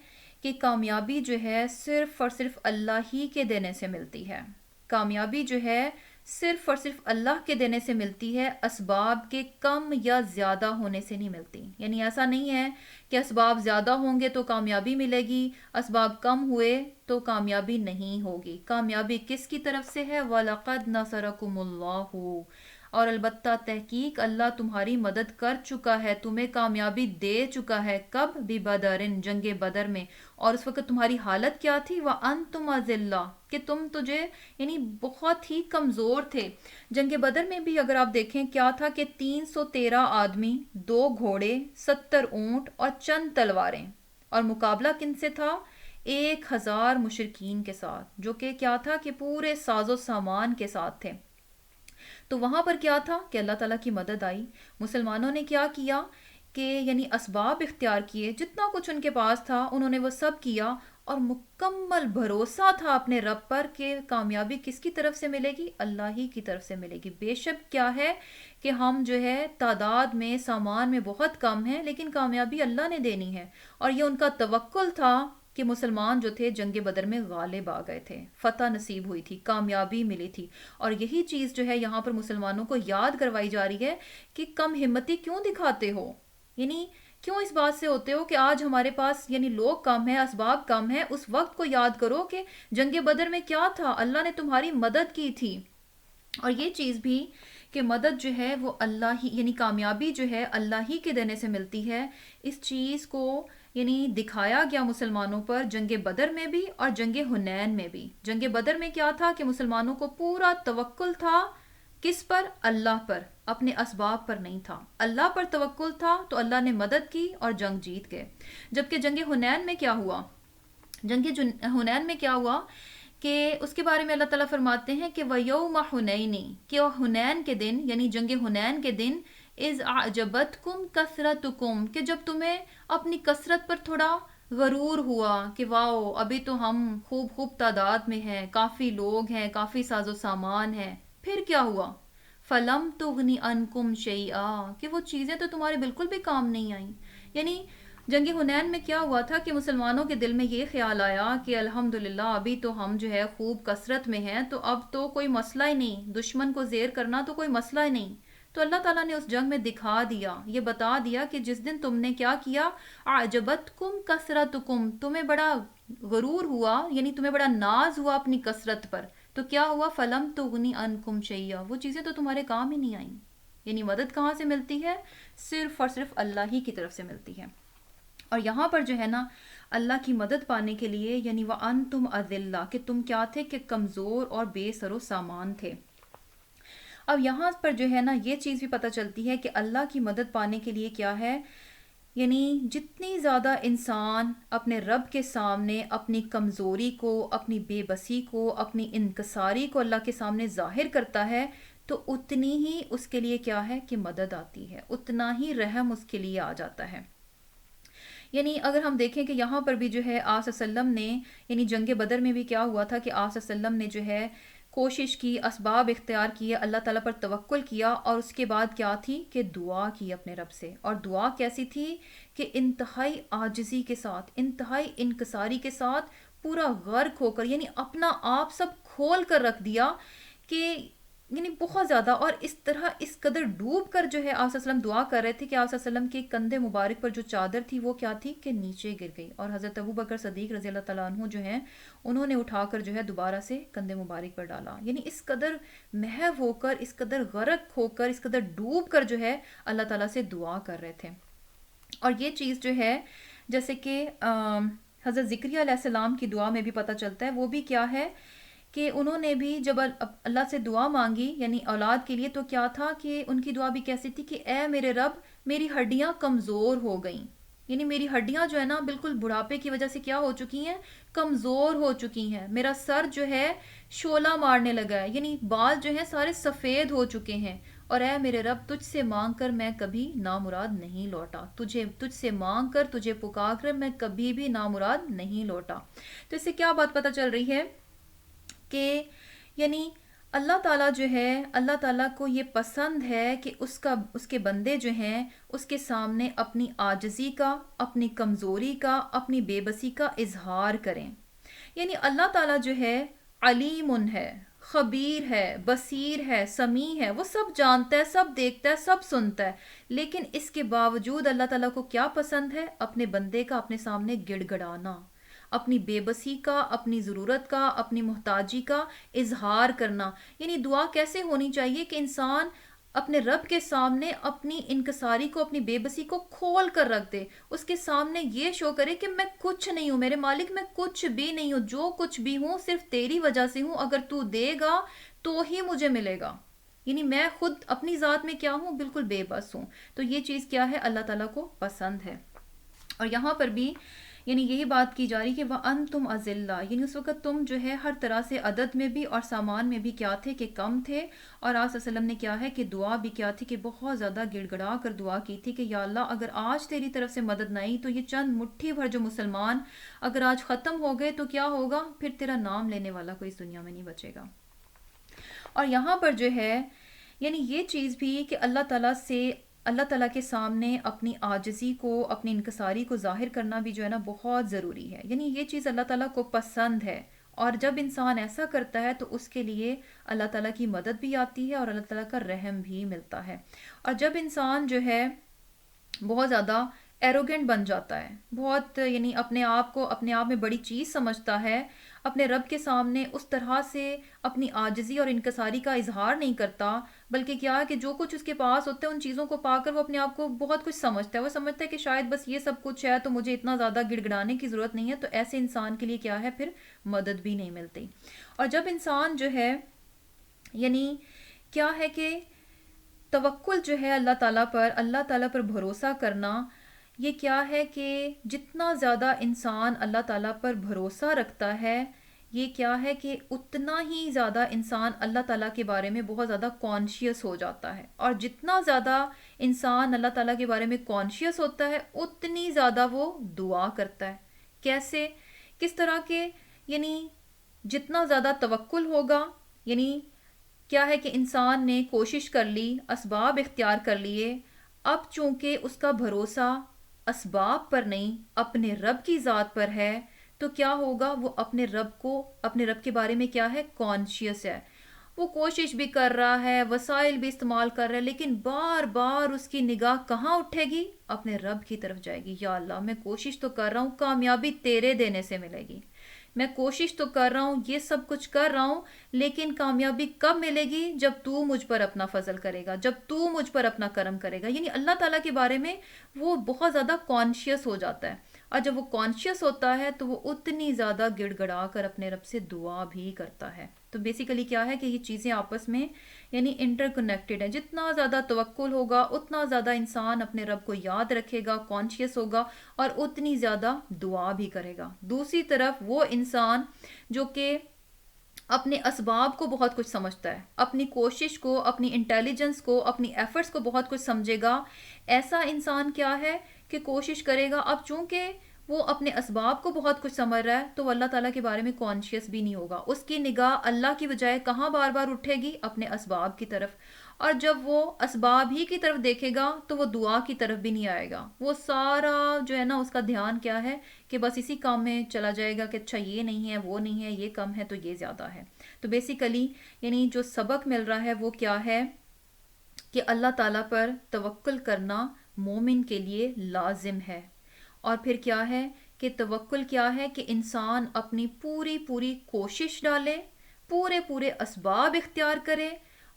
کہ کامیابی جو ہے صرف اور صرف اللہ ہی کے دینے سے ملتی ہے. کامیابی جو ہے صرف اور صرف اللہ کے دینے سے ملتی ہے، اسباب کے کم یا زیادہ ہونے سے نہیں ملتی. یعنی ایسا نہیں ہے کہ اسباب زیادہ ہوں گے تو کامیابی ملے گی، اسباب کم ہوئے تو کامیابی نہیں ہوگی. کامیابی کس کی طرف سے ہے؟ وَلَقَدْ نَصَرَكُمُ اللَّهُ، اور البتہ تحقیق اللہ تمہاری مدد کر چکا ہے، تمہیں کامیابی دے چکا ہے. کب؟ بِبَدَرٍ، جنگ بدر میں. اور اس وقت تمہاری حالت کیا تھی؟ وَأَنْتُمْ أَذِلَّةٌ، کہ تم یعنی بہت ہی کمزور تھے. جنگ بدر میں بھی اگر آپ دیکھیں کیا تھا کہ 313 آدمی، 2 گھوڑے، 70 اونٹ اور چند تلواریں. اور مقابلہ کن سے تھا؟ 1000 مشرکین کے ساتھ، جو کہ کیا تھا کہ پورے ساز و سامان کے ساتھ تھے. تو وہاں پر کیا تھا کہ اللہ تعالیٰ کی مدد آئی. مسلمانوں نے کیا کیا کہ یعنی اسباب اختیار کیے، جتنا کچھ ان کے پاس تھا انہوں نے وہ سب کیا، اور مکمل بھروسہ تھا اپنے رب پر کہ کامیابی کس کی طرف سے ملے گی؟ اللہ ہی کی طرف سے ملے گی. بے شک کیا ہے کہ ہم جو ہے تعداد میں، سامان میں بہت کم ہیں، لیکن کامیابی اللہ نے دینی ہے. اور یہ ان کا توکل تھا کہ مسلمان جو تھے جنگ بدر میں غالب آ گئے تھے، فتح نصیب ہوئی تھی، کامیابی ملی تھی. اور یہی چیز جو ہے یہاں پر مسلمانوں کو یاد کروائی جا رہی ہے کہ کم ہمتی کیوں دکھاتے ہو، یعنی کیوں اس بات سے ہوتے ہو کہ آج ہمارے پاس یعنی لوگ کم ہیں، اسباب کم ہیں. اس وقت کو یاد کرو کہ جنگ بدر میں کیا تھا، اللہ نے تمہاری مدد کی تھی. اور یہ چیز بھی کہ مدد جو ہے وہ اللہ ہی، یعنی کامیابی جو ہے اللہ ہی کے دینے سے ملتی ہے. اس چیز کو یعنی دکھایا گیا مسلمانوں پر جنگ بدر میں بھی اور جنگ حنین میں بھی. جنگ بدر میں کیا تھا کہ مسلمانوں کو پورا توکل تھا، کس پر؟ اللہ پر، اپنے اسباب پر نہیں تھا. اللہ پر توکل تھا تو اللہ نے مدد کی اور جنگ جیت گئے. جبکہ جنگ حنین میں کیا ہوا؟ جنگ حنین میں کیا ہوا کہ اس کے بارے میں اللہ تعالیٰ فرماتے ہیں کہ وَيَوْمَ حُنَيْنِ، کہ حنین کے دن یعنی جنگ حنین کے دن اذ اعجبتکم کثرتکم، کہ جب تمہیں اپنی کثرت پر تھوڑا غرور ہوا کہ واؤ ابھی تو ہم خوب خوب تعداد میں ہیں، کافی لوگ ہیں، کافی ساز و سامان ہیں، پھر کیا ہوا؟ فلم تغنی عنکم شیئا، کہ وہ چیزیں تو تمہارے بالکل بھی کام نہیں آئیں. یعنی جنگ حنین میں کیا ہوا تھا کہ مسلمانوں کے دل میں یہ خیال آیا کہ الحمدللہ ابھی تو ہم جو ہے خوب کثرت میں ہیں، تو اب تو کوئی مسئلہ ہی نہیں، دشمن کو زیر کرنا تو کوئی مسئلہ ہی نہیں. تو اللہ تعالیٰ نے اس جنگ میں دکھا دیا، یہ بتا دیا کہ جس دن تم نے کیا کیا، اعجبتکم کثرتکم، تمہیں بڑا غرور ہوا، یعنی تمہیں بڑا ناز ہوا اپنی کثرت پر، تو کیا ہوا، فلم تغنی عنکم شیئا، وہ چیزیں تو تمہارے کام ہی نہیں آئیں. یعنی مدد کہاں سے ملتی ہے؟ صرف اور صرف اللہ ہی کی طرف سے ملتی ہے. اور یہاں پر جو ہے نا اللہ کی مدد پانے کے لیے یعنی وَأَنْتُمْ أَذِلَّةٌ، کہ تم کیا تھے کہ کمزور اور بے سر و سامان تھے. اب یہاں پر جو ہے نا یہ چیز بھی پتہ چلتی ہے کہ اللہ کی مدد پانے کے لیے کیا ہے، یعنی جتنی زیادہ انسان اپنے رب کے سامنے اپنی کمزوری کو، اپنی بے بسی کو، اپنی انکساری کو اللہ کے سامنے ظاہر کرتا ہے، تو اتنی ہی اس کے لیے کیا ہے کہ مدد آتی ہے، اتنا ہی رحم اس کے لیے آ جاتا ہے. یعنی اگر ہم دیکھیں کہ یہاں پر بھی جو ہے آپ صلی اللہ علیہ وسلم نے، یعنی جنگ بدر میں بھی کیا ہوا تھا کہ آپ صلی اللہ علیہ وسلم نے جو ہے کوشش کی، اسباب اختیار کیے، اللہ تعالیٰ پر توکل کیا، اور اس کے بعد کیا تھی کہ دعا کی اپنے رب سے. اور دعا کیسی تھی کہ انتہائی عاجزی کے ساتھ، انتہائی انکساری کے ساتھ، پورا غرق ہو کر، یعنی اپنا آپ سب کھول کر رکھ دیا کہ یعنی بہت زیادہ، اور اس طرح اس قدر ڈوب کر جو ہے آپ صلی اللہ علیہ وسلم دعا کر رہے تھے کہ آپ صلی اللہ علیہ وسلم کے کندھے مبارک پر جو چادر تھی وہ کیا تھی کہ نیچے گر گئی، اور حضرت ابو بکر صدیق رضی اللہ تعالیٰ عنہ جو ہیں انہوں نے اٹھا کر جو ہے دوبارہ سے کندھے مبارک پر ڈالا. یعنی اس قدر محو ہو کر، اس قدر غرق ہو کر، اس قدر ڈوب کر جو ہے اللہ تعالیٰ سے دعا کر رہے تھے. اور یہ چیز جو ہے جیسے کہ حضرت ذکریہ علیہ السلام کی دعا میں بھی پتہ چلتا ہے، وہ بھی کیا ہے کہ انہوں نے بھی جب اللہ سے دعا مانگی یعنی اولاد کے لیے، تو کیا تھا کہ ان کی دعا بھی کیسی تھی کہ اے میرے رب میری ہڈیاں کمزور ہو گئیں، یعنی میری ہڈیاں جو ہے نا بالکل بڑھاپے کی وجہ سے کیا ہو چکی ہیں، کمزور ہو چکی ہیں، میرا سر جو ہے شعلہ مارنے لگا ہے، یعنی بال جو ہیں سارے سفید ہو چکے ہیں، اور اے میرے رب تجھ سے مانگ کر میں کبھی نامراد نہیں لوٹا، تجھ سے مانگ کر، تجھے پکار کر میں کبھی بھی نامراد نہیں لوٹا. تو اس سے کیا بات پتہ چل رہی ہے کہ یعنی اللہ تعالیٰ جو ہے، اللہ تعالیٰ کو یہ پسند ہے کہ اس کے بندے جو ہیں اس کے سامنے اپنی عاجزی کا، اپنی کمزوری کا، اپنی بے بسی کا اظہار کریں. یعنی اللہ تعالیٰ جو ہے علیم ہے، خبیر ہے، بصیر ہے، سمیع ہے، وہ سب جانتا ہے، سب دیکھتا ہے، سب سنتا ہے، لیکن اس کے باوجود اللہ تعالیٰ کو کیا پسند ہے، اپنے بندے کا اپنے سامنے گڑ گڑانا، اپنی بے بسی کا، اپنی ضرورت کا، اپنی محتاجی کا اظہار کرنا. یعنی دعا کیسے ہونی چاہیے کہ انسان اپنے رب کے سامنے اپنی انکساری کو، اپنی بے بسی کو کھول کر رکھ دے، اس کے سامنے یہ شو کرے کہ میں کچھ نہیں ہوں، میرے مالک میں کچھ بھی نہیں ہوں، جو کچھ بھی ہوں صرف تیری وجہ سے ہوں، اگر تو دے گا تو ہی مجھے ملے گا. یعنی میں خود اپنی ذات میں کیا ہوں، بالکل بے بس ہوں. تو یہ چیز کیا ہے، اللہ تعالیٰ کو پسند ہے. اور یہاں پر بھی یعنی یہی بات کی جا رہی کہ وَأَنْتُمْ أَذِلَّةٌ، یعنی اس وقت تم جو ہے ہر طرح سے عدد میں بھی اور سامان میں بھی کیا تھے کہ کم تھے. اور آپ صلی اللہ علیہ وسلم نے کیا ہے کہ دعا بھی کیا تھی کہ بہت زیادہ گڑ گڑا کر دعا کی تھی کہ یا اللہ اگر آج تیری طرف سے مدد نہ آئی تو یہ چند مٹھی بھر جو مسلمان اگر آج ختم ہو گئے تو کیا ہوگا، پھر تیرا نام لینے والا کوئی اس دنیا میں نہیں بچے گا. اور یہاں پر جو ہے یعنی یہ چیز بھی کہ اللہ تعالیٰ کے سامنے اپنی عاجزی کو، اپنی انکساری کو ظاہر کرنا بھی جو ہے نا بہت ضروری ہے. یعنی یہ چیز اللہ تعالیٰ کو پسند ہے، اور جب انسان ایسا کرتا ہے تو اس کے لیے اللہ تعالیٰ کی مدد بھی آتی ہے اور اللہ تعالیٰ کا رحم بھی ملتا ہے. اور جب انسان جو ہے بہت زیادہ ایروگنٹ بن جاتا ہے، بہت یعنی اپنے آپ کو اپنے آپ میں بڑی چیز سمجھتا ہے، اپنے رب کے سامنے اس طرح سے اپنی عاجزی اور انکساری کا اظہار نہیں کرتا، بلکہ کیا ہے کہ جو کچھ اس کے پاس ہوتا ہے ان چیزوں کو پا کر وہ اپنے آپ کو بہت کچھ سمجھتا ہے، وہ سمجھتا ہے کہ شاید بس یہ سب کچھ ہے تو مجھے اتنا زیادہ گڑ گڑانے کی ضرورت نہیں ہے. تو ایسے انسان کے لیے کیا ہے، پھر مدد بھی نہیں ملتی. اور جب انسان جو ہے یعنی کیا ہے کہ توکل جو ہے اللہ تعالیٰ پر بھروسہ کرنا، یہ کیا ہے کہ جتنا زیادہ انسان اللہ تعالیٰ پر بھروسہ رکھتا ہے، یہ کیا ہے کہ اتنا ہی زیادہ انسان اللہ تعالیٰ کے بارے میں بہت زیادہ کانشیس ہو جاتا ہے، اور جتنا زیادہ انسان اللہ تعالیٰ کے بارے میں کانشیس ہوتا ہے اتنی زیادہ وہ دعا کرتا ہے۔ کیسے؟ کس طرح کے؟ یعنی جتنا زیادہ توکل ہوگا، یعنی کیا ہے کہ انسان نے کوشش کر لی، اسباب اختیار کر لیے، اب چونکہ اس کا بھروسہ اسباب پر نہیں اپنے رب کی ذات پر ہے، تو کیا ہوگا؟ وہ اپنے رب کے بارے میں کیا ہے؟ کانشیس ہے۔ وہ کوشش بھی کر رہا ہے، وسائل بھی استعمال کر رہا ہے، لیکن بار بار اس کی نگاہ کہاں اٹھے گی؟ اپنے رب کی طرف جائے گی۔ یا اللہ میں کوشش تو کر رہا ہوں، کامیابی تیرے دینے سے ملے گی۔ میں کوشش تو کر رہا ہوں، یہ سب کچھ کر رہا ہوں، لیکن کامیابی کب ملے گی؟ جب تو مجھ پر اپنا فضل کرے گا، جب تو مجھ پر اپنا کرم کرے گا۔ یعنی اللہ تعالیٰ کے بارے میں وہ بہت زیادہ کانشیس ہو جاتا ہے، اور جب وہ کانشیس ہوتا ہے تو وہ اتنی زیادہ گڑ گڑا کر اپنے رب سے دعا بھی کرتا ہے۔ تو بیسیکلی کیا ہے کہ یہ چیزیں آپس میں یعنی انٹر کنیکٹڈ ہیں۔ جتنا زیادہ توکل ہوگا اتنا زیادہ انسان اپنے رب کو یاد رکھے گا، کانشیس ہوگا، اور اتنی زیادہ دعا بھی کرے گا۔ دوسری طرف وہ انسان جو کہ اپنے اسباب کو بہت کچھ سمجھتا ہے، اپنی کوشش کو، اپنی انٹیلیجنس کو، اپنی ایفرٹس کو بہت کچھ سمجھے گا، ایسا انسان کیا ہے کہ کوشش کرے گا۔ اب چونکہ وہ اپنے اسباب کو بہت کچھ سمجھ رہا ہے تو وہ اللہ تعالیٰ کے بارے میں کانشیس بھی نہیں ہوگا۔ اس کی نگاہ اللہ کی بجائے کہاں بار بار اٹھے گی؟ اپنے اسباب کی طرف۔ اور جب وہ اسباب ہی کی طرف دیکھے گا تو وہ دعا کی طرف بھی نہیں آئے گا۔ وہ سارا جو ہے نا اس کا دھیان کیا ہے کہ بس اسی کام میں چلا جائے گا کہ اچھا یہ نہیں ہے، وہ نہیں ہے، یہ کم ہے تو یہ زیادہ ہے۔ تو بیسیکلی یعنی جو سبق مل رہا ہے وہ کیا ہے کہ اللہ تعالیٰ پر توکل کرنا مومن کے لیے لازم ہے۔ اور پھر کیا ہے کہ توکل کیا ہے کہ انسان اپنی پوری پوری کوشش ڈالے، پورے اسباب اختیار کرے،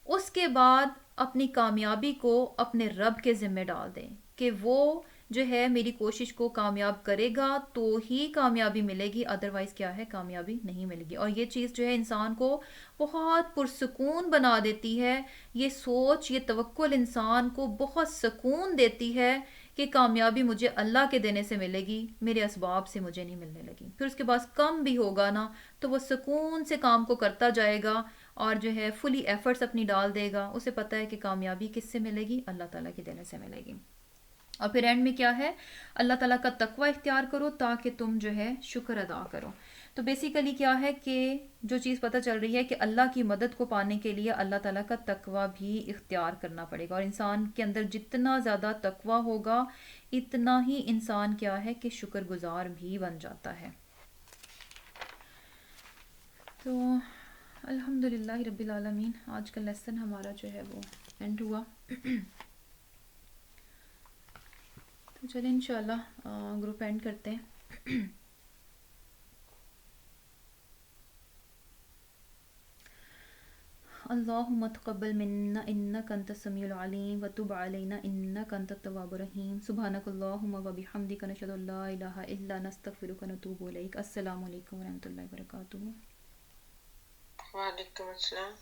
اس کے بعد اپنی کامیابی کو اپنے رب کے ذمہ ڈال دیں کہ وہ جو ہے میری کوشش کو کامیاب کرے گا تو ہی کامیابی ملے گی، ادروائز کیا ہے؟ کامیابی نہیں ملے گی۔ اور یہ چیز جو ہے انسان کو بہت پرسکون بنا دیتی ہے، یہ سوچ، یہ توکل انسان کو بہت سکون دیتی ہے کہ کامیابی مجھے اللہ کے دینے سے ملے گی، میرے اسباب سے مجھے نہیں ملنے لگی۔ پھر اس کے بعد کم بھی ہوگا نا تو وہ سکون سے کام کو کرتا جائے گا، اور جو ہے فلی ایفرٹس اپنی ڈال دے گا۔ اسے پتہ ہے کہ کامیابی کس سے ملے گی؟ اللہ تعالیٰ کے دینے سے ملے گی۔ اور پھر اینڈ میں کیا ہے؟ اللہ تعالیٰ کا تقوی اختیار کرو تاکہ تم جو ہے شکر ادا کرو۔ تو بیسیکلی کیا ہے کہ جو چیز پتہ چل رہی ہے کہ اللہ کی مدد کو پانے کے لیے اللہ تعالیٰ کا تقوی بھی اختیار کرنا پڑے گا، اور انسان کے اندر جتنا زیادہ تقوی ہوگا اتنا ہی انسان کیا ہے کہ شکر گزار بھی بن جاتا ہے۔ تو الحمدللہ رب العالمین، آج کا لیسن ہمارا جو ہے وہ اینڈ ہوا۔ تو چلیں انشاءاللہ گروپ اینڈ کرتے ہیں۔ اللہم تقبل منا انک انت السمیع العلیم وتب علینا انک انت التواب الرحیم، سبحانک اللہم وبحمدک، نشہد ان لا الہ الا انت، نستغفرک ونتوب الیک۔ السلام علیکم ورحمۃ اللہ وبرکاتہ۔ وعلیکم السلام۔